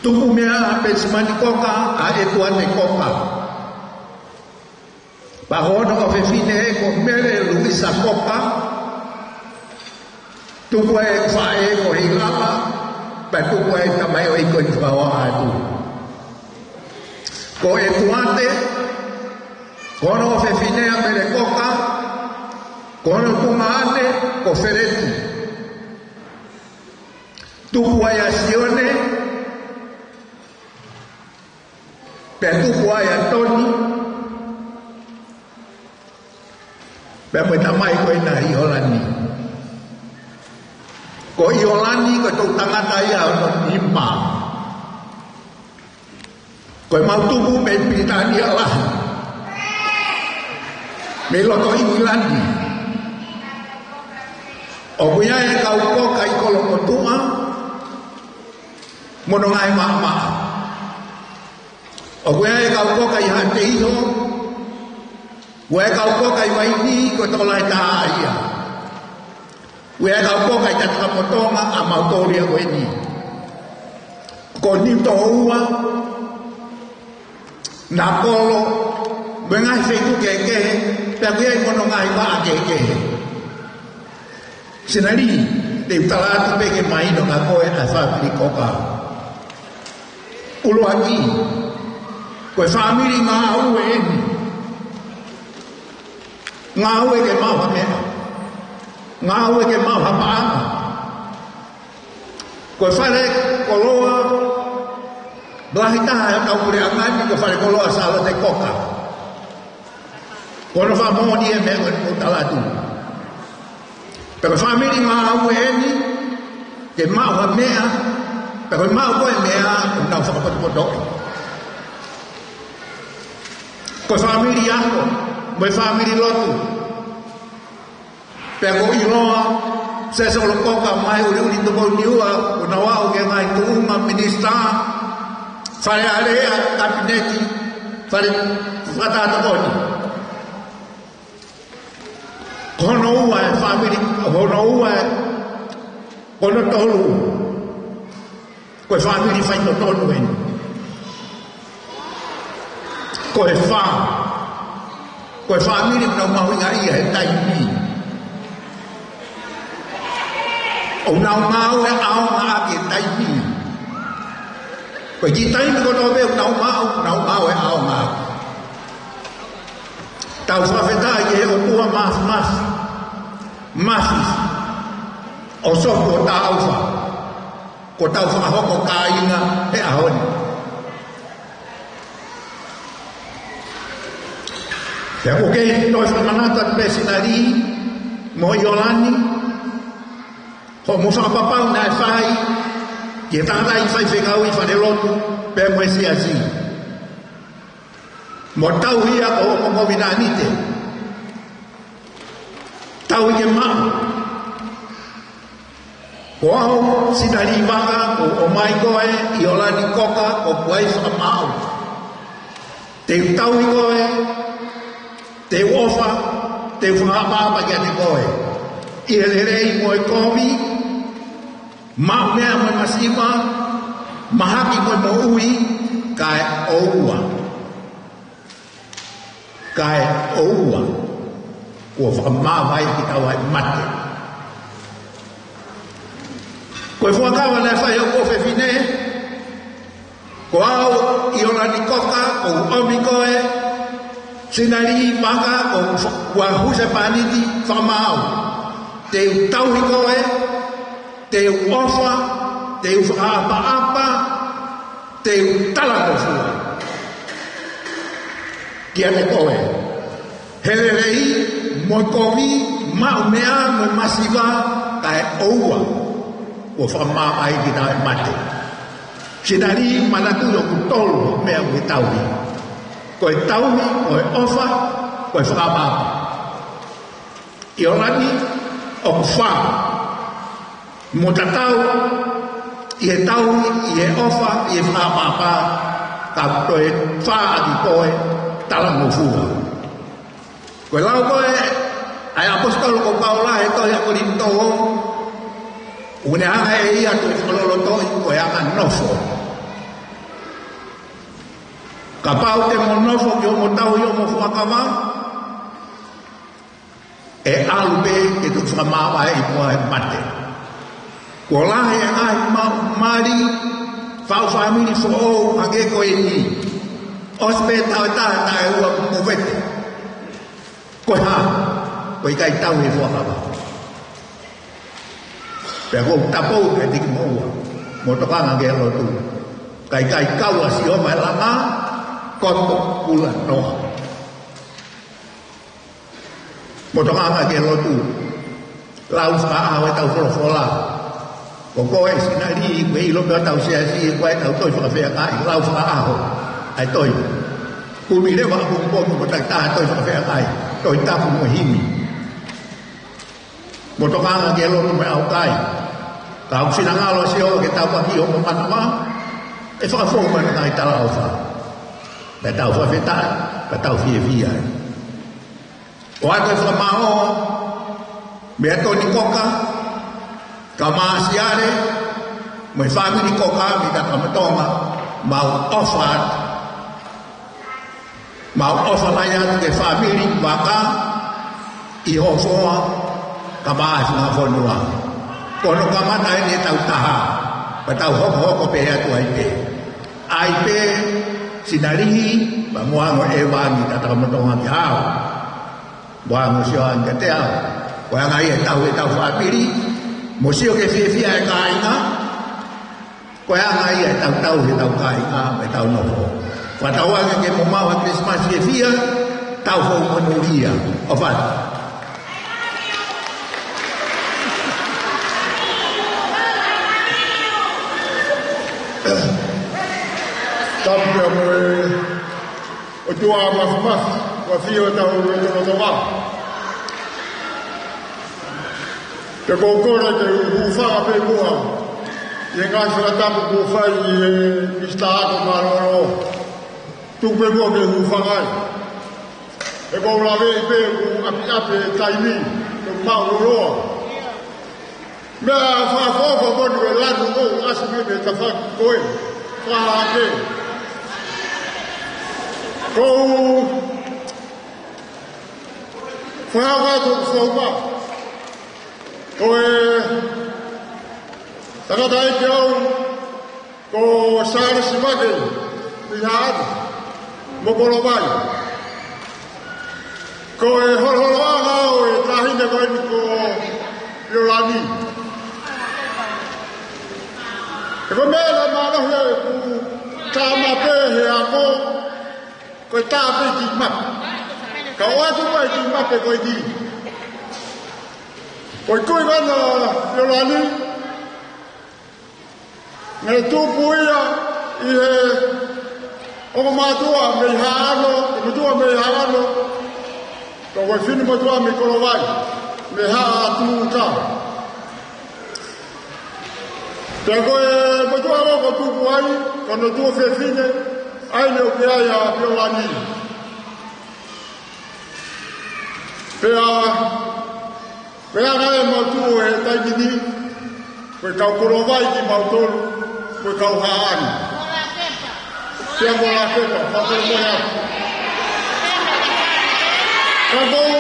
tupu mea a pensimani koka a etuane koka pa hono o fefine e ko mere Luisa koka tupu e fae ko hilala pa tupu e tamai o iko ntuawa atu ko etuate kono o fefine a mere koka kono kumane ko fereti tupu ai asione pe tupu ai Antoni pe mo tamai ko ina Iolani ko Iolani ko tu tangata ia no lima ko mau tupu pe Britania lah me loto Ingilandi o punya e kau ko kai kolong tua mono ngai mama o punya e kau ko kai hante iho we kau ko kai mai ni ko to lai ta ia we kau ko kai ta motonga a mautoria ko ni ko ni to ua na polo bengai fe tu ke pe ke mono ngai ba ke senari de talatu pe ke mai no ka koe a family koka ulo aki koe family nga uwe ke mau ha mea nga uwe ke mau ha paanga koe fare koloa blahitaha ya kau kure angani koe fare koloa sala te koka kono fa moni e me o talatu pero family ma weni ke ma wa mea pero ma wa mea na fa ko do ko family yako mo family lotu pero iloa se solo koka mai uri to ko niua na wa o ke mai tu uma minister fare area kabineti fare fata to boni kono ua family kono ua kono tolu ko family fai to tolu en ko family no mau ngai e tai ni o na mau e au ma ke tai ni ko ji tai ko to be na mau e au ma tau fa feta ke o tua mas o so ko tau fa ho ko kainga e ahon ya okay no fa manata pesinari mo Iolani ho mo fa papa na fai ke tanta i fai fegau i fa de lotu pe mo esi asi mo tau ia o mo vinanite tau ke mau ko au sinari manga o mai koe Iolani koka o kuai fa mau te tau i koe te ofa te fa pa ke te koe i rei mo komi ma me mo masima mahaki mo ui kai oua o fa ma vai ki tau ai mate ko fo ka wa na fa yo ko fe fine ko au Iolani koka o omi koe sinari manga o wa huse paniti fa mau te tau koe te ofa te whakaapa-apa, te talanofua. Kia te koe. Helerei, moi komi, maumea, moi masiva, kai oua. Ko whakamāpai ki tae mate. Sinari manatu yo kutolo mea koe tauhi. Koe tauhi, koe ofa, koe whakamāpa. I orani, o kuwha. Mo tatau, i he tauhi, i he ofa, i he whakamāpa, ka koe wha aki koe, talango fua. Koe lau koe, ai apostolo ko Paula e toi a Korinto o, une hanga e ia toi whakalolo toi koe anga nofo. Ka pau te mo nofo ki o mo tau i o mo whakama, e alube ke tu whakamawa e mua e mate. Ko lahe e ngai mari, whau whamini fo o hage koe ni. Ospe tau ta e ua mo vete. Koe ha, koe kai tau e whakama. Pea kou tapou ke tiki moua, mo tokanga ke alo tu. Kai kaua si oma e langa, koto kula noa. Mo tokanga ke alo tu, lau whaka awe tau wholofola. Ko koe sinari, koe ilo peo tau siasi, koe tau toi whakawhea kai, lau whaka aho, ai toi. Kumi rewa apungpomu mo tak taha toi whakawhea kai, toi tapu mo himi. Mo tokanga ke alo tu me au kai. Kau sinangalo siyo ke tau paki o manama, e whakafou mana kai tala au wha. Ka tau whawhetai, ka tau whia. O ato e whakamao, mea toni koka, ka maasiare, mai whamiri koka, mi ka kamatonga, mau ofa mai atu ke whamiri, waka, i hofoa, ka maasi ngā whanua. Kono kamana e tau taha, pa tau hoko pe atu ai pe. Ai pe, sinarihi, pa muango e wangi ta takamotonga ki hao. Muango sio anke te hao. Koanga i e tau whapiri, mo sio ke whiawhia e kāinga, koanga i e tau kāinga, e tau nofo. Kwa tau ange ke mo maua Christmas whiawhia, tau hou monuria, o whatu. Tampia moe o tua mafumaf, wa fio tau rotowa. Te kōkora te uwhanga pe mua, i ngā whakatapu kōwhai i mista ako maroro, tupe mua ke uwhangai. E kōrawe i pe api taimi, te mauroroa. Mea whakafofa monu e lanu o asumi me ta whakakoe, whahake. Kou whakawatu whauma. Koe takata eke au ko sāre simake i haadu mokoro mai. Koe horhoroanga au e tahine koe ni ko Iolani. E ko mele manohe ku tāmape he ako koe tāpe ki mape. Ka oatu mai ki mape koe di. Koe koe wana Iolani, ngai tūpu ia i he oko mātua me i haano, i matua me i haano, ka koe whini matua me korowai, me haa atu ka. Te koe matua oko tūpu ai, ka no tua whine, aine o ke ai a Iolani. Pea ngai mautu e taimini, koe kau korowai ki mautolu, koe kau haani. Pea mo la kepa, whakoro mo ea. Ka kou,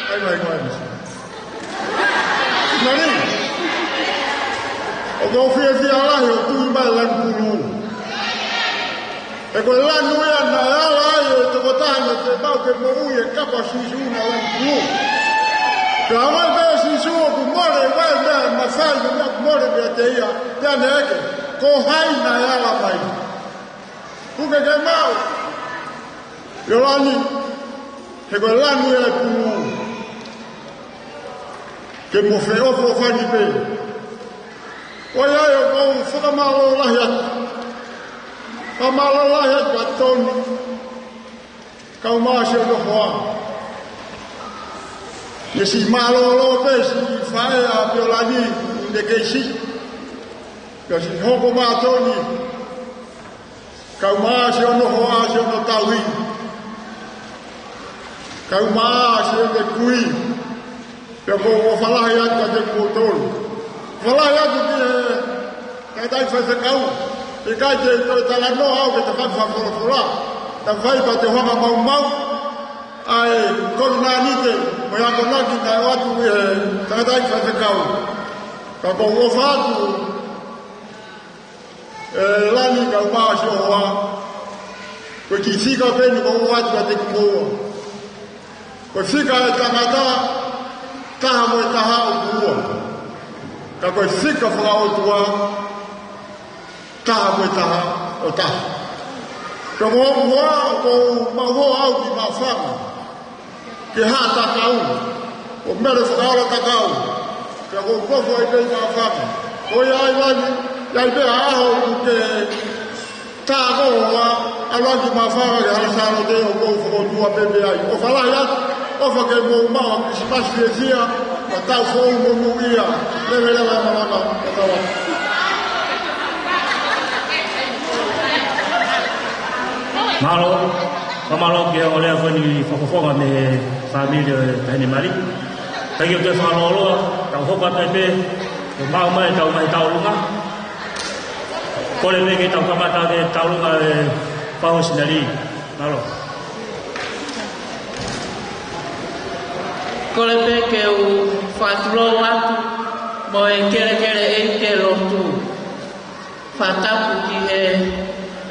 ai mai. Nani? O kou whiawhia alahi o tui mai lan kuru. E koe lanu ea na ala ai e toko tāna te mau ke mo ui e kapa sisuna lan kuru. Ka awai pēsi suo ku more wai na masai na more be te ia te neke ko hai na ala mai ku ke mau yo lani he ko lani e ku ke mo fe o fo fani pe o ya yo ko fuka malo la ya amalo la ya baton ka ma se do ho ye si malo lo pe si fa ya pe lani de ke si yo si ho ko ma toni ka ma se no ho a se no tawi ka ma se de kui pe ko fala ya ka de potol fala ya de ka dai fa se kau e ka je to ta la no au ke ta fa fora ta vai ba te ho ma mau ai ko na ni te mo ya ko na ki ta wa tu ta dai fa se kau ka ko wo fa tu la ni ka ma sho wa ko ki si ka pe ni ko wa tu te ko ko si ka ta ma ta mo ta ha o ku ka ko si ka fa o tu wa ta mo ta o ta ko mo wa ko ma wo au ki ma fa ke ha ta ka o me re fa o ta ka o ka ko ko fo e ma fa o ya wa ni ya be a ho ku ke ta ko wa ala ki ma fa ga ha sa no de o ko fo tu a be be ai o fa la ya o fa ke mo ma ki pa si sia ma ta fo mo mo ia le le la ma ta wa Malo que olha vani fofoga me família tani mari. Tagi ke malo tau hopa pepe mau mai tau lunga. Kole me ke tau kamata de tau lunga pau sinari. Malo. Kole me ke u fatro atu mo e kere e ke lotu. Fatapu ki e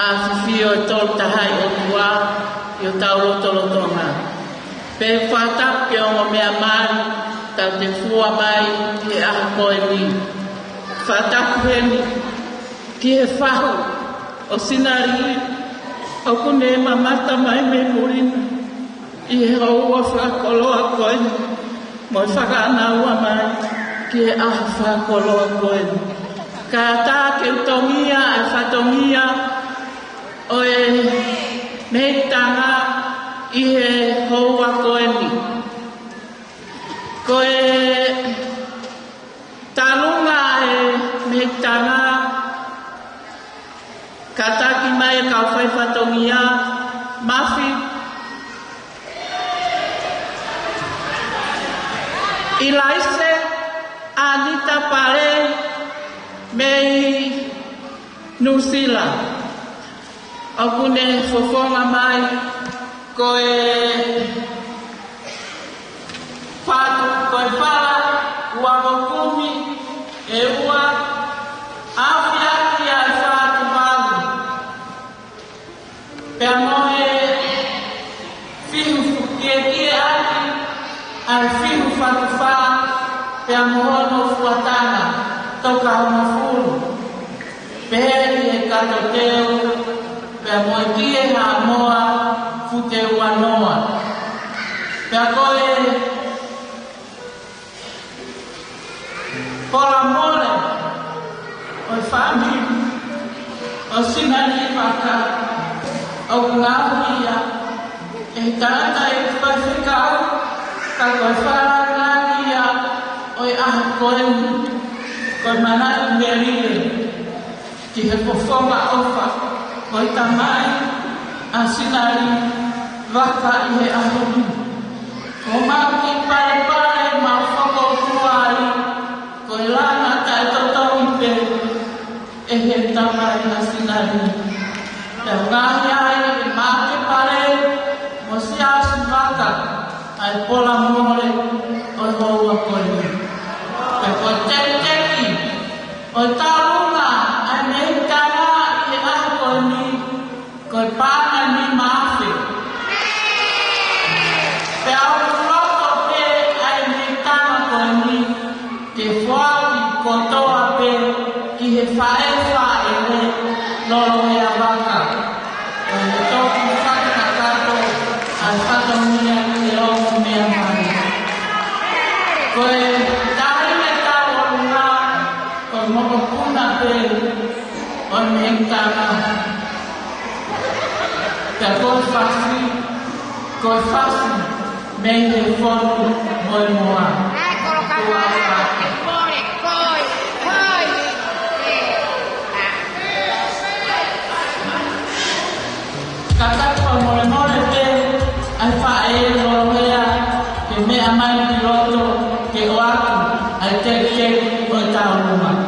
afifio tol tahai o tua yo tau lo tonga pe fatap ke o me amari tau te fua mai ki a koe ni fatap heni ki e fahu o sinari o kune mamata mai me murina i he haua whakoloa koe ni mo i whakaana ua mai ki e a whakoloa koe ni ka tā ke utongia e whatongia oe meitanga i he hoa koe ni. Koe talunga e meitanga kataki mai e kau whai whatongia mafi i laise anita pare mei Nusila. Akune fofonga mai koe fatu koe fala uamokumi e ua afia kia e fatu malu pea moe fihu kie aki al fihu fatu fala pea mohono fuatana toka hono fulu peheri e kato teu pea moe kie ha moa fute ua noa pea koe pola mole o fami o sinani maka o ngahia e tata e whaiwhikau ka koe whangia o e aha koe koe mana i merire ki he pofonga ofa koe tamai a sinari waka i he ahuri o maki pare pare ma whako tuari koe lana ta e tautau i pe e he tamai a sinari te ngahi ai e maki pare mo si asu waka ai pola mole o hoa koe pe koe teki o taurunga ai mei tanga i e aha koe ni koe pāna ni maafi pe au roto pe ai mei tanga koe ni ini nolong ya bangga. Untuk fakta kato alfata mulia ilong miamani. Koi dari mereka orang koi mau punah pe on engkana. Koi fasi mende foto moi moa. Eccolo cavolo, poi. Kakak mole pe ai fa e lo ya ke me amai piloto ke oaku ai ke o tau rumah.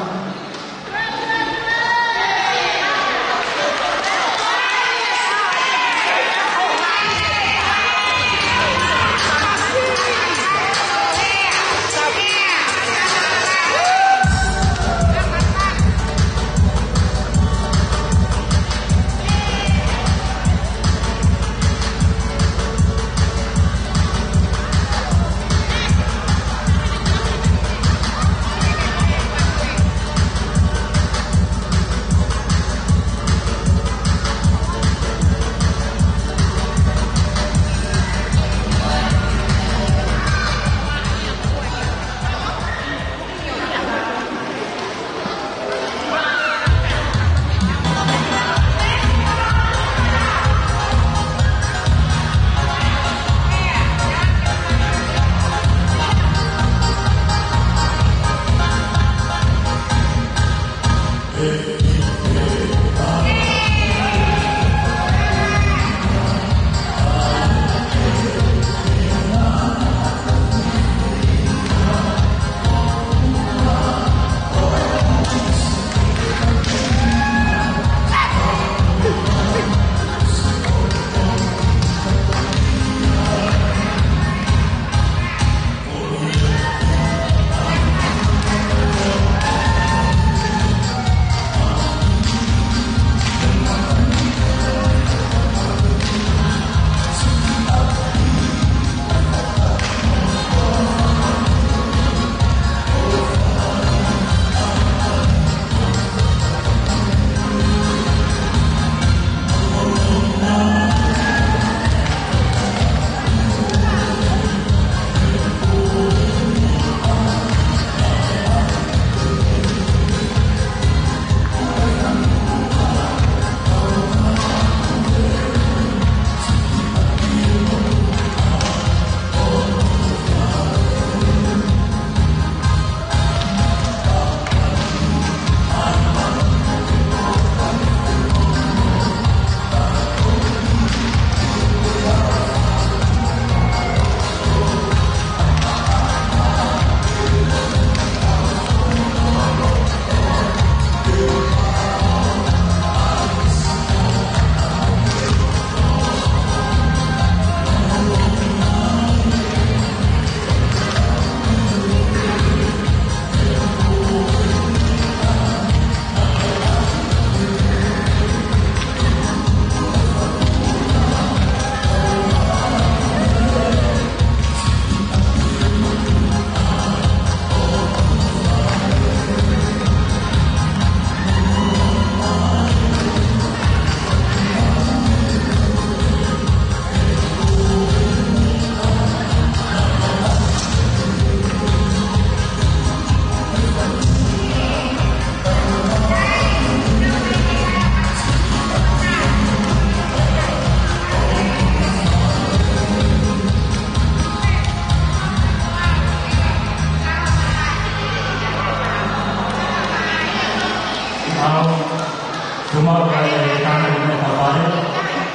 Rumah dari tangan ini terpare,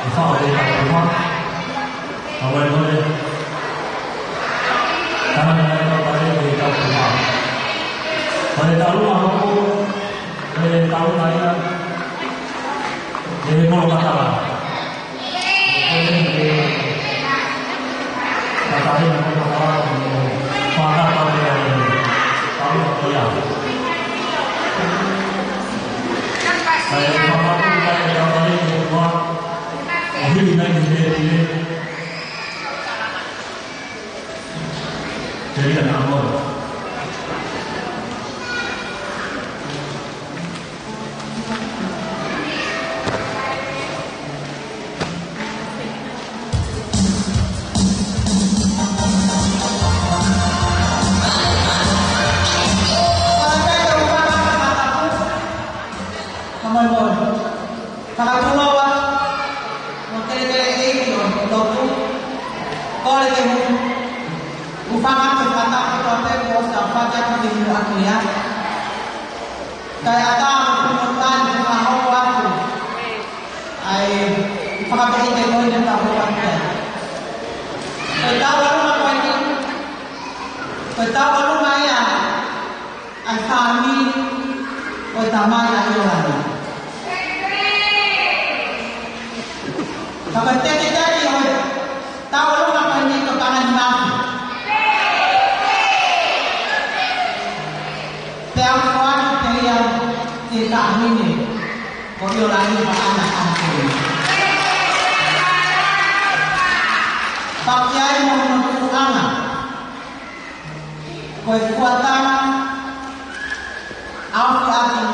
besar dari rumah, awal mulai tangan ini terpare dari rumah. Pada tahun aku, dari tahun saya, dari pulau Masalah. Katanya aku masalah, mana tahu dari tahun saya. Saya mampu saya kembali ke rumah, akhirnya ini jadi anak kaya atang pumutan sa mahawa ko ay ipakabigay ko ng tapuan ka. Pagtawa naman ko ini, pagtawa lumaya ay kami o tama na iyon. Kapag tete-tete yun, tawa naman ko ini kapangan maki. Pero kuwan kaya kita ini, kung yun lang yung anak-anak ko. Pakyay mo magkukuangan. Kung kuwatan, ang ating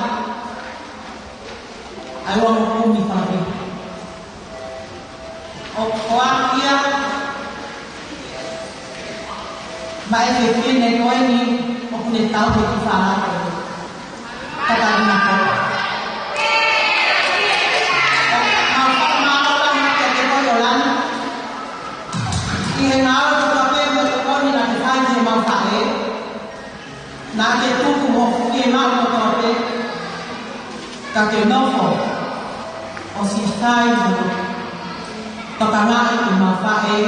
ayaw mo kumipagi. O kuwan iya, maipipin na ito ay ni o kunitaw ko sa katarin ako. Ang pagmamaw lang natin ko yolan, ihengaw ko kape mo ko ni nakikain sa mga pae, nakituko mo ihengaw ko kape, kakinoko, o sistay mo, pakangain sa mga pae,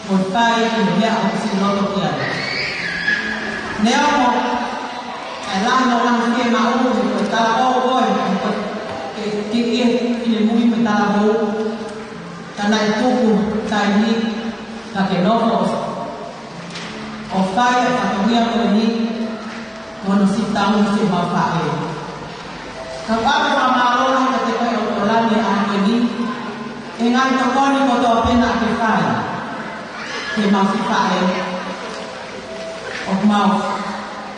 Montai dia aku siloto kia. Neo mo, kailangan orang dia mau bertalago boy, kiki ini mungkin bertalago, karena itu tadi kakek nofos, ofai atau dia ini manusia tahu si bapak ini. Kalau sama orang ketika orang yang ini, ingat kau ni kau tahu apa nak kifai. Thì mau phi phải hoặc mau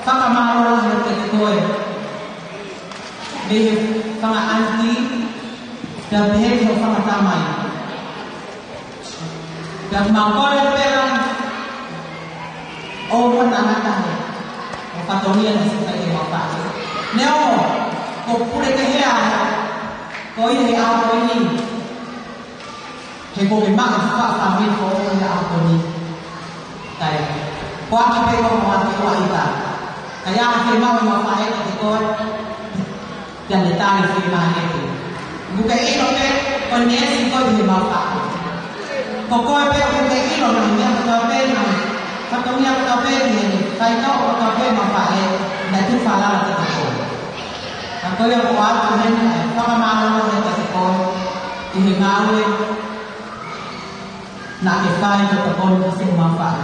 các cái mau là được cái tôi đi các bạn ăn tí đập hết cho các bạn ta mày đập mau có lên bên ăn ô con ăn ta và tôi nhiên là sẽ phải để mau phải nếu cục của cái hea có gì ao có gì thì cô bị mắc ở các phạm vi phố là ao tôi đi tại qua cái cô hoàn cái loại cả cái ao thì mau mà phải thì cô dành để ta thì mà này cũng cái ít cái con nhé thì coi thì mà phải còn coi bé cũng cái ít rồi nha cà phê này các công nhân cà phê thì phải có cà phê mà phải để thức pha là được rồi có yêu quá cho nên là các mà nó để cái coi thì mình ngáo lên nak ifai ke tekon kesing manfaat.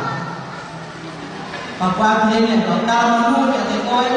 Pakwa pilih yang kau mahu yang tekon.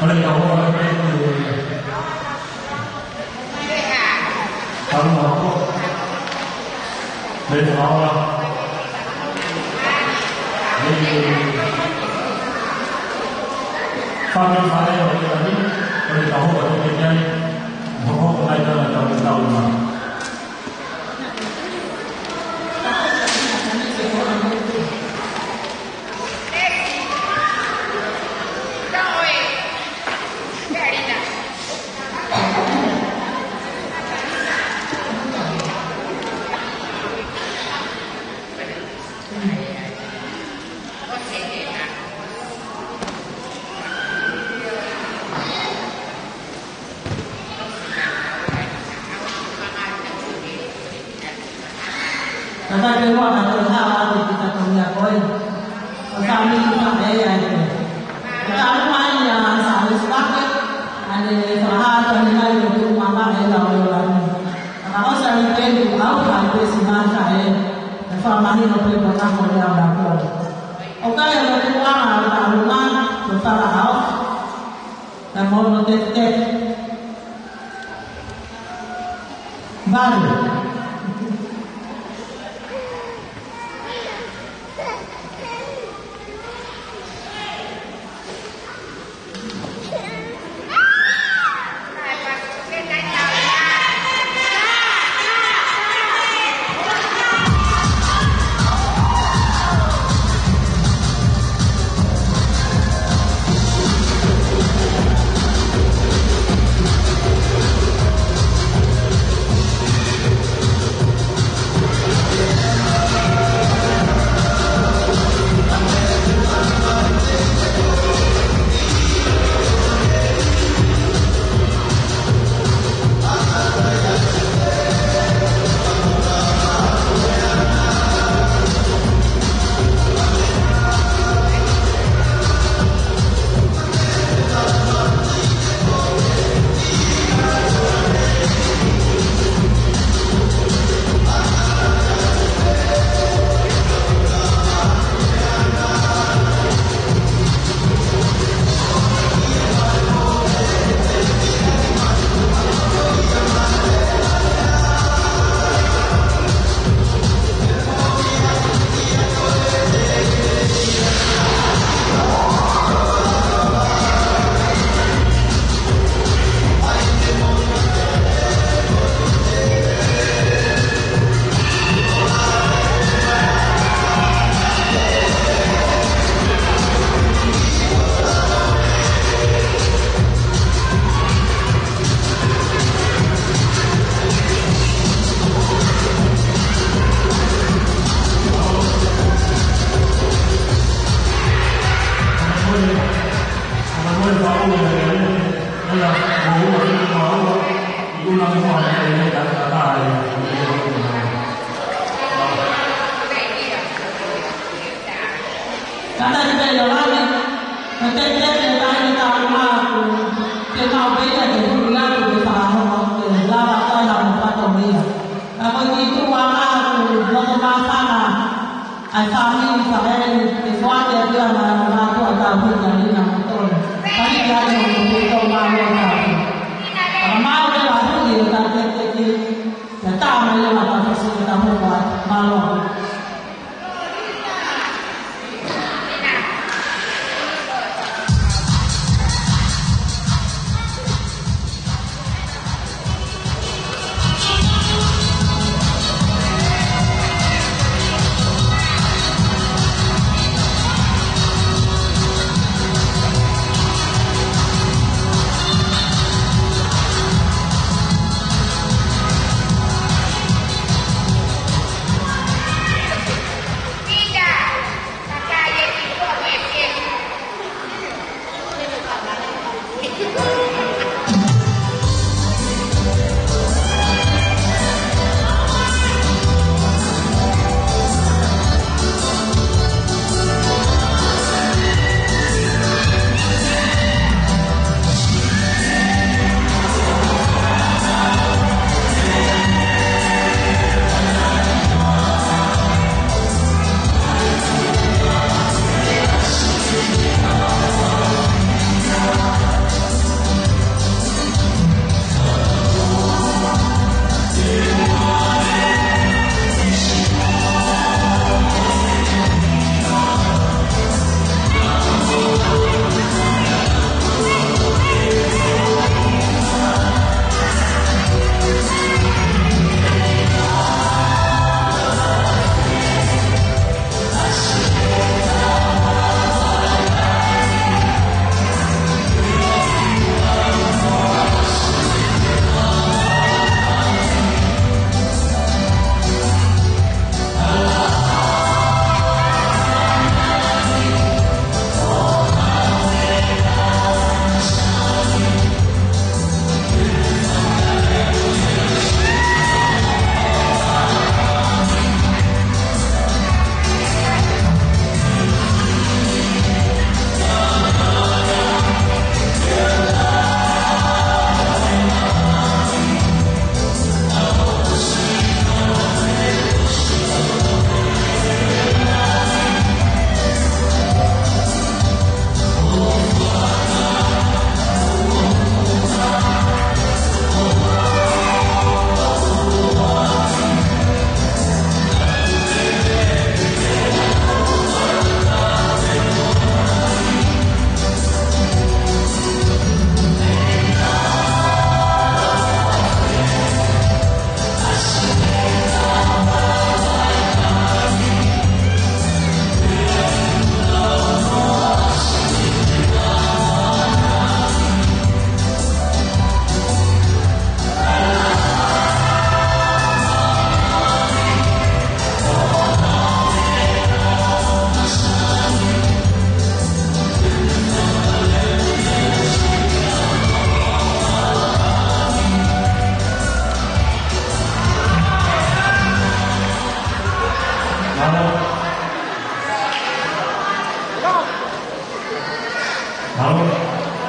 Oleh Allah itu kamu aku dari Allah dari kami saya oleh kami oleh tahu oleh kerjaan bahwa kita dalam tahun Kata dewa ada hal kita punya koi, kami kita ada ini. Kita rumah yang sampai sepakat, ada sahaja yang itu mama yang lawan. Kalau saya itu tahu hari sinar saya, sama ini lebih banyak orang dapat. Oke yang lebih lama ada rumah bersama house dan mau mendetek baru.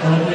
Thank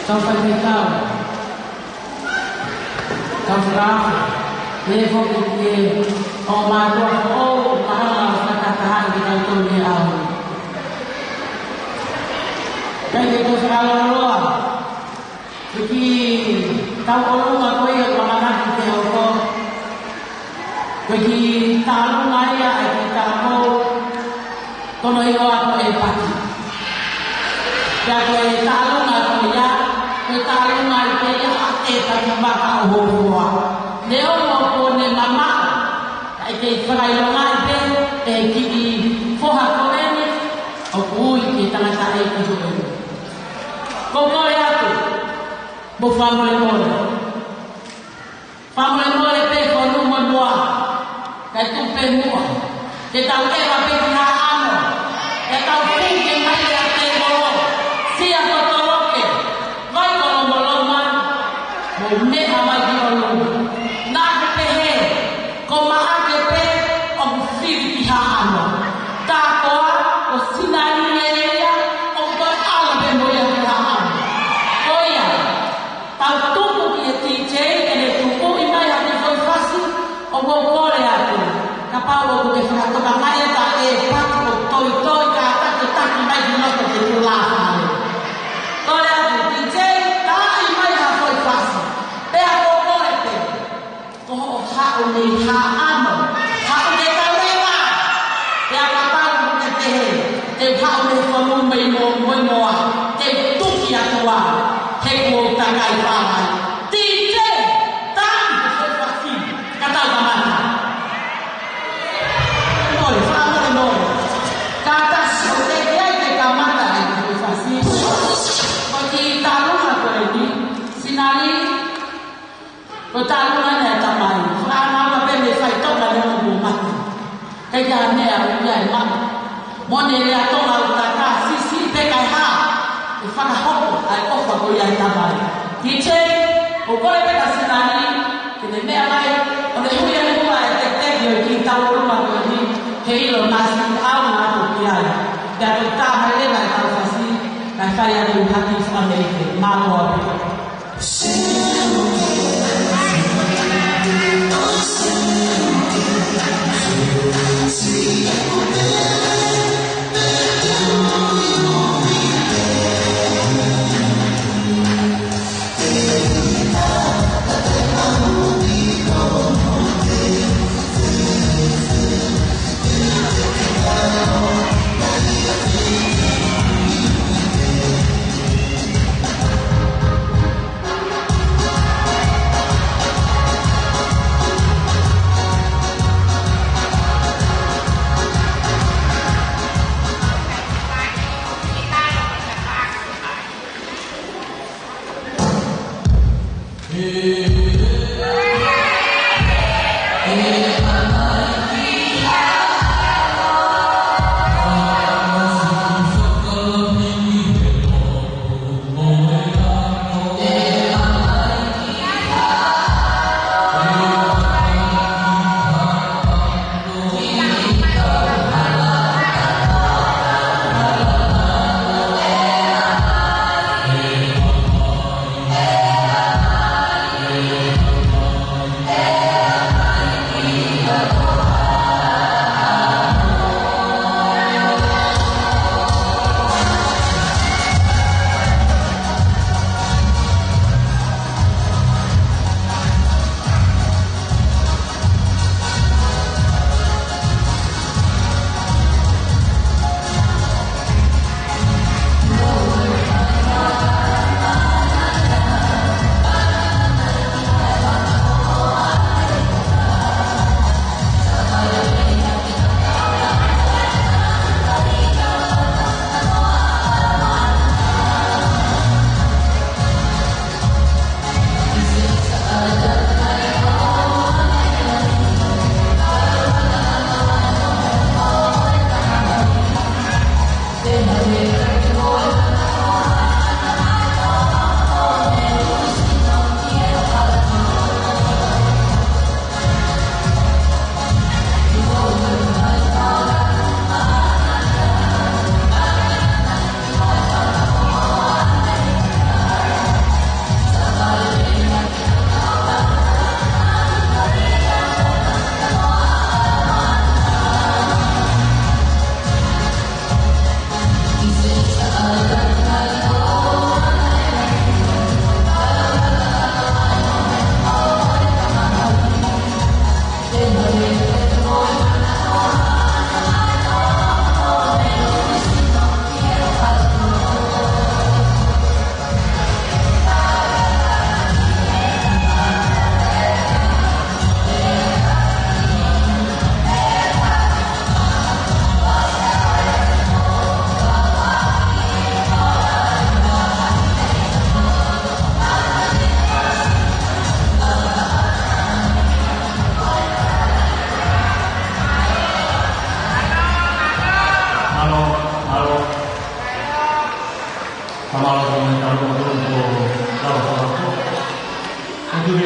Kau pai kau. Kau serang. Dia fokus dia. Oh mahu mahal kata-kata di kantor dia. Dan itu selalu luar. Jadi kau orang aku yang makan kita apa? Jadi tahu maya kita tahu. Kalau itu aku empati. Jadi tahu aku ya. Tahu aku ya. Empati maka huwa. Dia orang pun mama. Jadi kalau mama kini foha kau ini. Aku kita nak cari kejutan. Kau boleh aku. Bukan boleh. Family pe kono modwa. Kai tu pe mua. Kita uke apa kena amo. Kita uke ke mai ya te bolo. Sia ko toroke. Vai kono boloma. Mo me ama di bolo. Na pe he. Ko ma ake pe o fili ha amo. Ta ko o sinani ya o ko ala pe mo ya ha amo. Ko ya. Ta tu Kapau aku kena tukang maya tak pak toi kata kita kita guna kebetulan. Kalau aku DJ tak imai apa fasi. Aku boleh tu. Kau hak ini hak amo, hak ini kau lema. Kapau aku kena hak ini kamu mau. Tu kia tua. Hekmo takai pakai. DJ tak fasi. Kata kamu. Kata sebagai kita mata itu fasih. Bagi tahu apa ini sinari, bertaruh mana tamai. Selama apa yang saya tahu dalam rumah. Kerjaan ni aku yang mana. Money dia tahu kalau kata sisi PKH. Ifana hopo, aku fokus yang tamai. Kicau, okey kita sinari. Kita ni apa? Oleh itu yang buat teknik kita rumah ini. Halo masih tahu apa dia dan kita hari ini tahu pasti dan saya di hati Amerika malu apa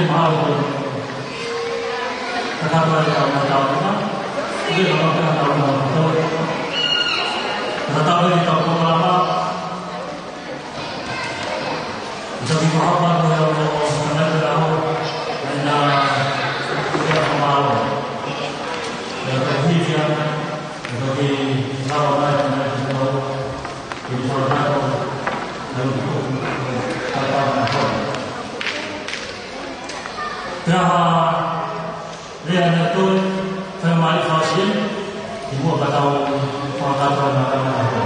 mahal kata yang tahu dia orang tahu kata dia tahu apa jadi mahal yang sangat tahu dan dia mahal yang terhijau bagi lawan yang tahu ini saudara lalu kata apa dah dia itu family fashion ibu tahu pengetahuan apa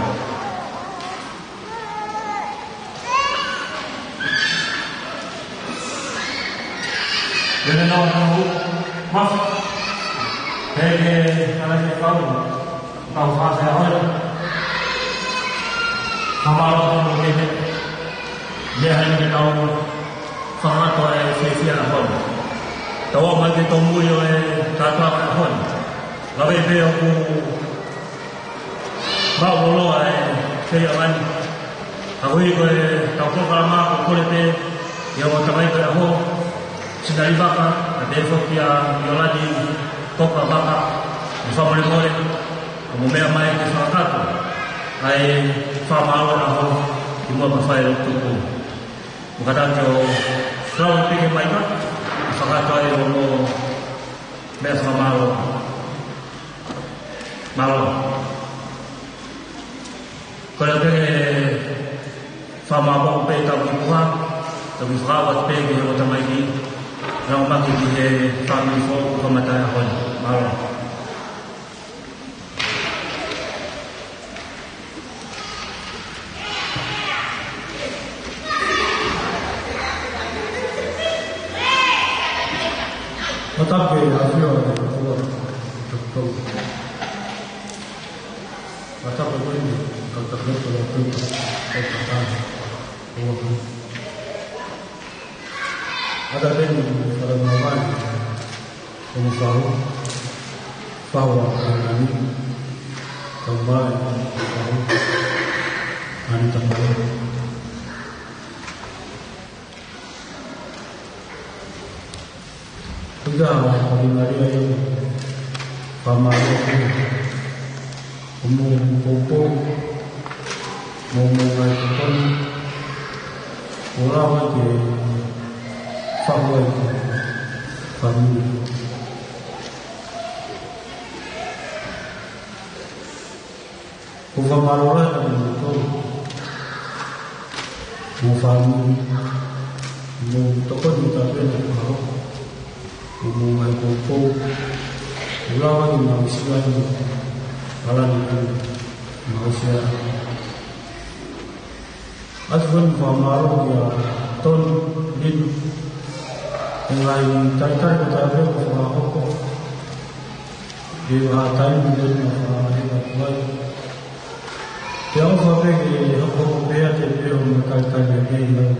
dengan orang maaf kalau saya tahu saya orang hamalan mungkin dia hanya tahu sangat spesial apa tahu bagi tumbuh yang kata apa lebih dia aku bawa lo saya kan aku juga tahu kalau aku boleh yang utama itu aku sedari baka ada Sofia Yoladi toka baka bersama boleh umumnya main ke salah ai fama lo aku cuma pasal itu bukan jo selalu pikir mereka sangat kaya lo biasa malu kalau dia fama bang pe tak buat tapi sahabat pe yang utama ini orang bagi dia family for pemata hon malu Tapi hasil betul. Macam apa ini? Kalau terbetul itu katakan. Ada yang pada normal, pengusaha, bahwa kami kembali hari kembali. Sudah hari-hari ini pamalu umum popo ngomong pun orang lagi favorit kami pamalu lah itu mau faham mau tokon tapi mau hubungan kumpul ulama di manusia ini alam itu manusia asbun pamaru ya ton din mulai tangkar ketahui bahwa diwahatan menjadi masalah baik yang sampai di hukum dia jadi berkaitan dengan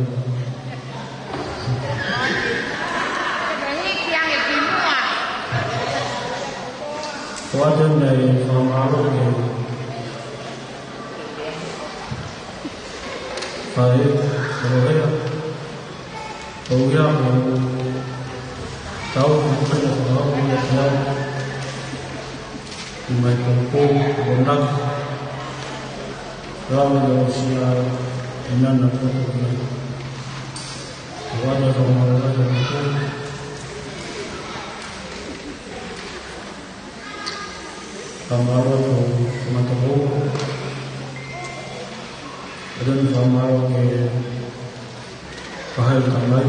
wajan dari pamaru yang baik beroleh orang tahu mungkin orang yang tahu di maupun benar ramai manusia dengan nakut wajan pamaru itu pamaru teman-teman dan pamaru ke bahaya tamai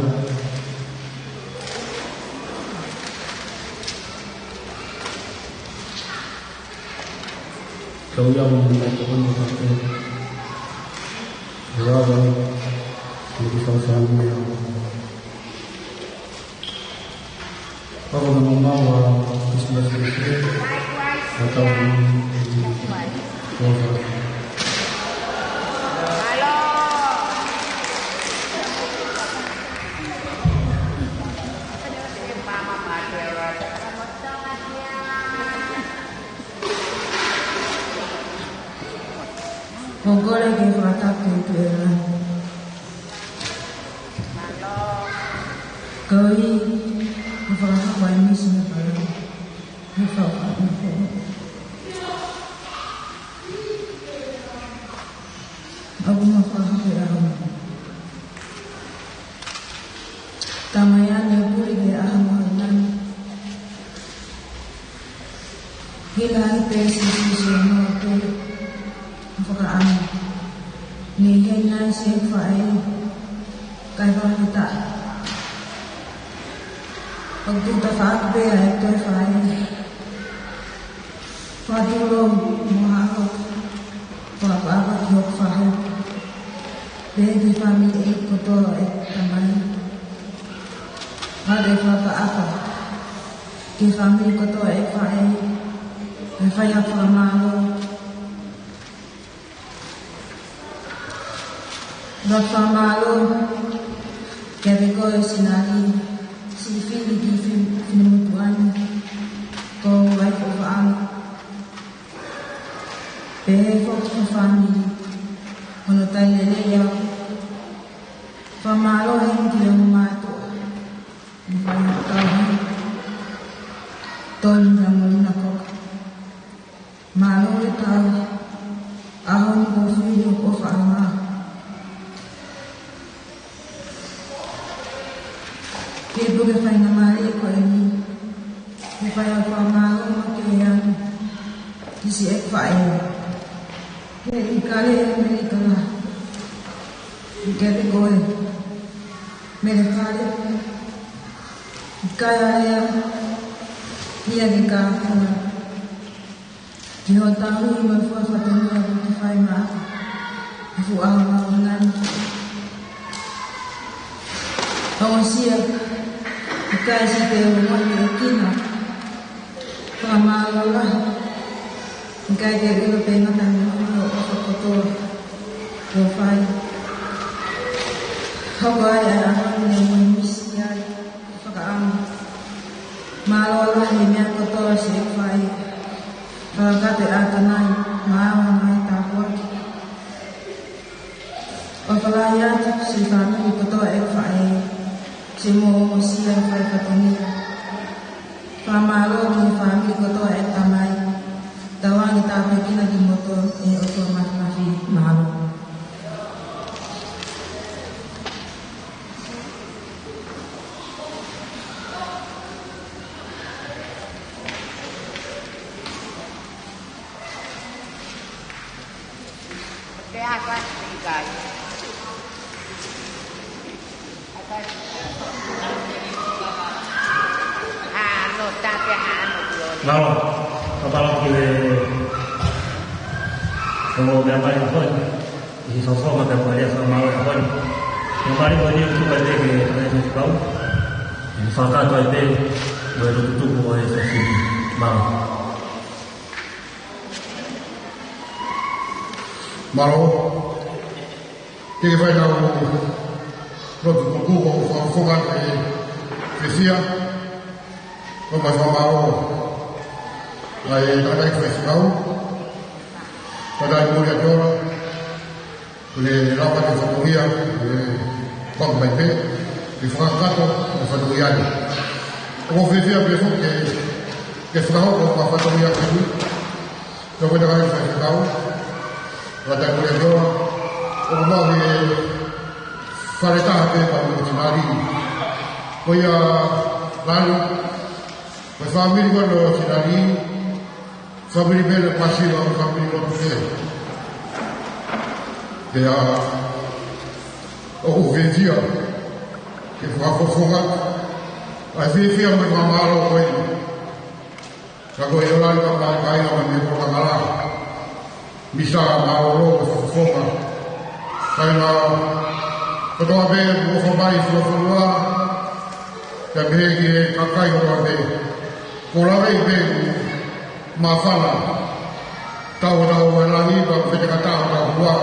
kau yang mengatakan sesuatu berapa lebih sama kalau memang bisnis itu atau Pokoknya kita tak kira Koi, mafakahawa imisi na pala. Aku mafakahawa aham. Tamayan ya puri ke aham hanan. Hilang pesi sisi ke mafakahawa. Ni henai sefai kaiba kita. Pagpunta sa akbe ay ito ay padulong mohakot pag-abat yok fahot baby family ko to ay tamay ada apa ki family ko to ay faya pamalo dot pamalo kaya ko sinali si Fili di Finutuan ko wife of Ang folks ng family ano tayo nalayaw pamalo hindi ang mato ang tawag ton na muna ko malo ito ahon ko Fili of Ang Ibu kefai namari ko ini, kefai apa malu makian, kisi ekfai, ini kali ini kena, kita goy, mereka kaya dia nikah, dia tahu ibu fatanya kefai mah, ibu awangan, awak siap. Kasi tayo magkikina pamalo lang kaya kayo penatan mo ako profile haway ang mga misya pagkaam malo lang niya ko to si fai bagate atanay maawa na tapos pagkalaya si family ko to fai Simo siya kay Patunia. Pamalo ni family ko to ay tamay. Tawang itabi kinagimoto ay automatic mahalo. Kaya apa tinggal? Nào, các bạn thì kalau gambar yang pun, di sosok macam mana sama orang pun, yang paling banyak itu pada ke ada tahu, fakta tu ada bertutup oleh sesi Malo, tiga vai dar produto com Google, fogar Crescia, como as Malo. Ay ada festival pada mulia jora le lapa de fotografía con baite y francato de fotografía como festival preso que trabajo con la fotografía que tú yo voy a dar el festival pada mulia jora como de falta de patrocinari voy a dar pues family cuando sinari family bela pasir orang family lo tu dia vendia que foi a fofoca a vivia me mamalo coi kago eu lá para cair na minha porta misa malo fofoca sai na todo a ver o fobai fofoca também que cakai o ave colave bem mafala tau lagi kalau kita kata tau buat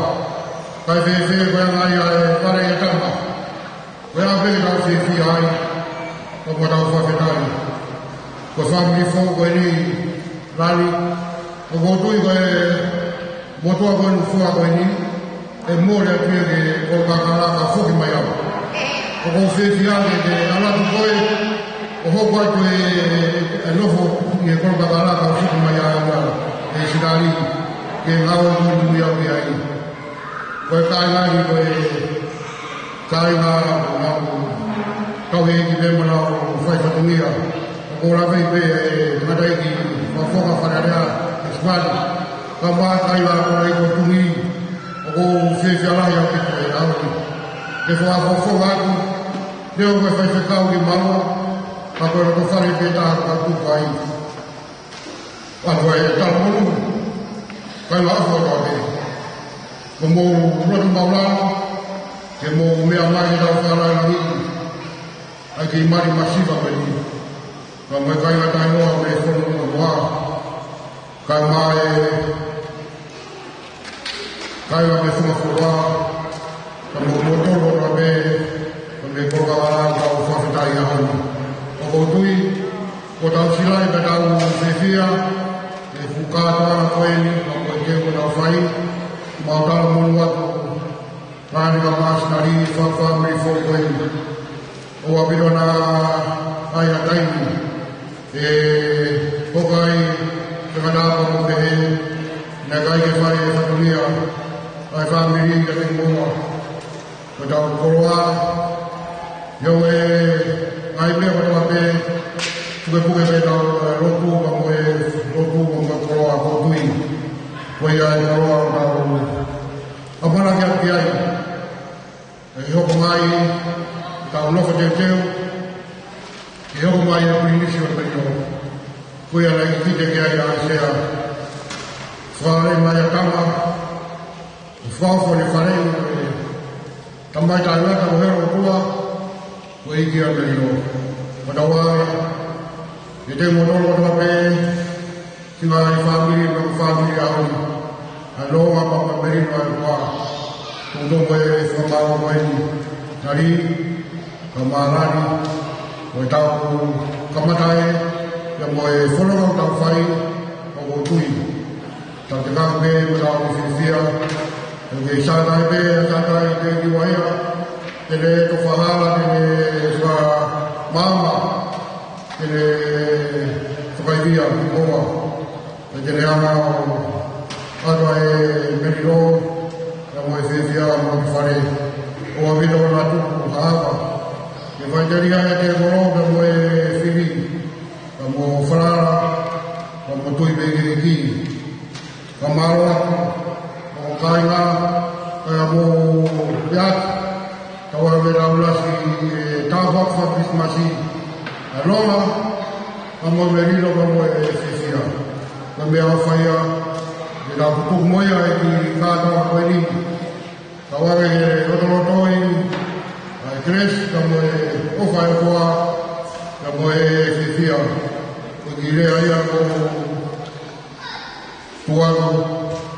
tapi saya ngai pada yang tambah saya beli si hai kalau tau fase tadi kalau family fo ini lali kalau tu motor aku ini fo aku ini mole tu ke kalau kakak fo di mayau o whiwhiange te alatu koe, o hoko atu e nofo i e koro kakaraka o whiku mai a e sinari ke ngau e mui au i ai. Koe kai ngai koe kai ngā kau e ki pēmana o whai whatungia. O kora vei pē e ngatai ki whawhoka whanarea e smari. Ka mā kai ngā kora i ko tungi o ko whiwhialahi au ki koe auri. Ke whawhoka atu, reo koe whai whekau ki marua, ka koe rako whare pē taha ka tuka ai. Atu e talamonu, kai ngā afu atu ate. Ko mō rotu maulana, ke mō mea mai tau wharai ni, ai ki mari masiva me ni. Ka mai kai ngā tai moa me whonu o moa. Kai mai kai ngā me whunga whua. Ka mō motoro ra me, ka me koka wara tau whawhetai a honi. O koutui, ko tau silai me tau whiwhia, e whukātara koeni, ka koe keu ko tau whai, mautala monu atu, rāni ka māsinari, whawhamiri whokoi. O apiro nā ai a taimi, e hokai, te kanāpa mo pehe, nā kai ke whare e whatunia, ai whamiri ka te mua. Ko tau koroa, iau e ai mea katoa pe, puke pe tau roku, ka mo e roku, ka mo koroa kotui. Koe ai koroa o tau apana ki ati ai. E hoko mai, tau noko te teo, e hoko mai e kuinisi o perio. Koe ala i kite ki ai a sea. Whare mai a kama, whawho ni wharei, tamai tai wata o hero kua, koe iki a perio. Matawae, e te motoro o tape, singa ai whamiri, me whamiri a honi. Aloha papa merino ai kua, kuto koe whamaro koe ni, nari, ka marani, koe tau kamatae, ia moe whanau tau whai, o ko tui. Tau te kāpe, mo tau ni whiwhia, e ke sātai pe, sātai te kiwaia, tene to whahala, tene sua māma, tene whakaivia, hoa, tene ana o atua e merino, ia moe whiwhia, mo te whare, o a vito na tuku haapa. Ke whaiteria e te moro, ka moe whiwi, ka mo wharara, ka mo tui peke ki. Ka maro aku, o kainga, ka mo piat, ka wara me raulasi e tāwhakwa Christmasi. Aloha, ka mo merino, ka mo e whiwhia. Ka mea whaia, e la pupuku moia e ki kātawa koe ni. Ka wara e rotolotoi, ai kres, ka mo e ofa e koa, ka mo e whiwhia. Ko ki rea ia ko tuaru,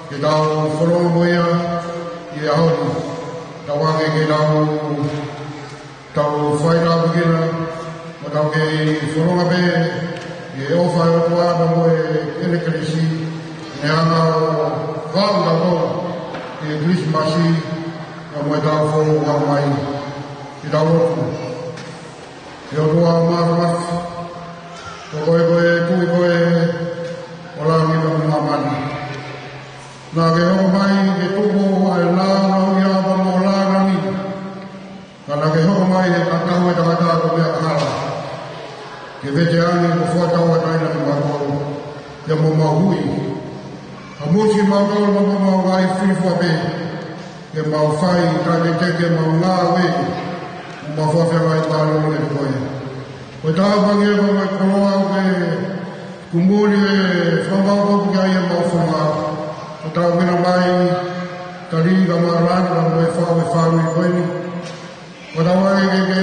ke tau whorono moia, i e ahoni. Ka wange ke tau whaira pukina, o tau ke whoronga pe, i e ofa e koa, ka mo e ele kresi, ne ana o whāu tau, i e Christmasi, ka mo e tau whoro whau mai, i tau rotu. E o roa māramas, o koe tui koe, o langi ka mamani. Nā ke hoko mai, ke tuko ai lāna o ia pa mo lāna ni. Ka nā ke hoko mai, e katau e takata ko mea kahara. Ke vete ani ko whatau e taina ki makoro, ia mo mahui. A musi makoro ma mo mau ai whiwha pe, ke mau whai, ka ke teke mau ngā we, ma whawhia ai pāro ne koe. Koe tāpangi e mai koroa o ke kumuri e whamau ki ai e mau whanga. O tau mena mai, tari ka marani ka mo e whau i koe ni. O tau ai ke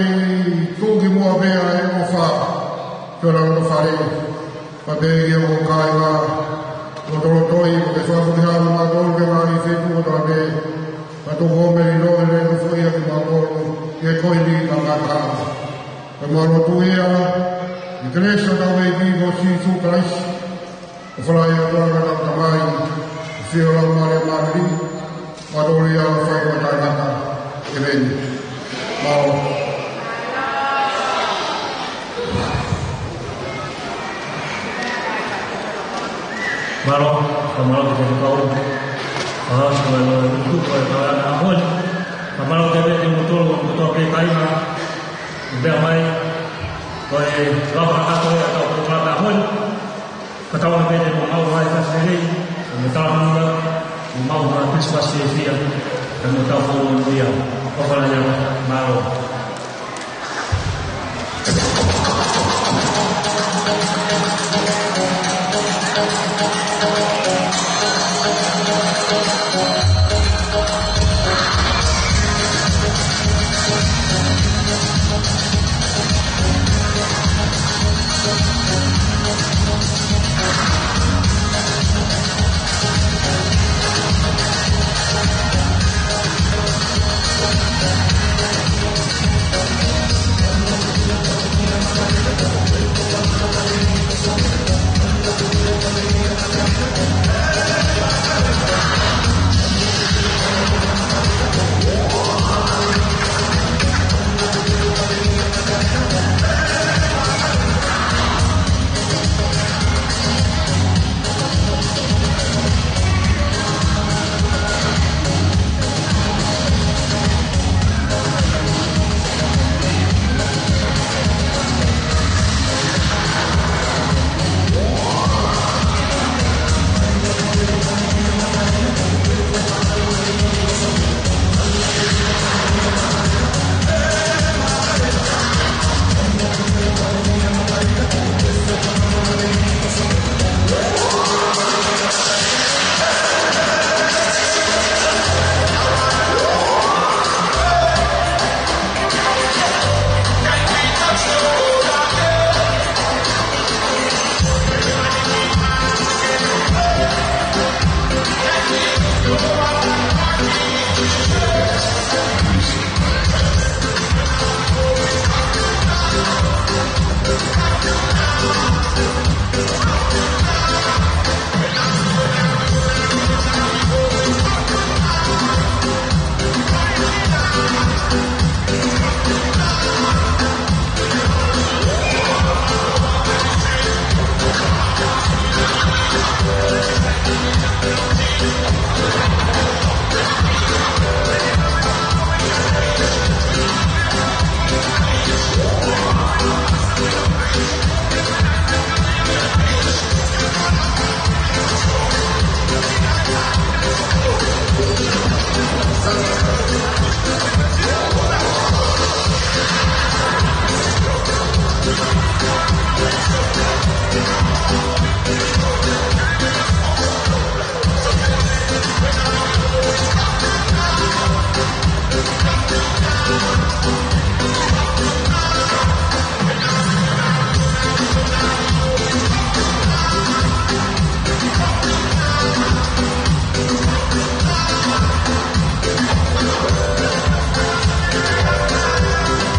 tūki mua pēa e o wha, kia rau no whare. Pa pēa i o kai ngā, o toro toi, o ke whafu ki hana mā tōru ke ngā i wheku o tau pēa. Pa tōko meri no e re no whuia ki mā tōru, e koe ni ka ngā kāna. Ka maro tuia, i kresa tau e ki ko Sisu Christ, o whalai a tōra tau tamai, i whio lau mare māri, ma tōri a whai o tai nata, e veni. Mao. pamalau kita kau kalau itu kalau ahon pamalau kita betul PKI bermain oleh lama atau beberapa tahun ketahuan kita mau mereka sendiri mau mengantisipasi dia dan tahu dia apa yang mau.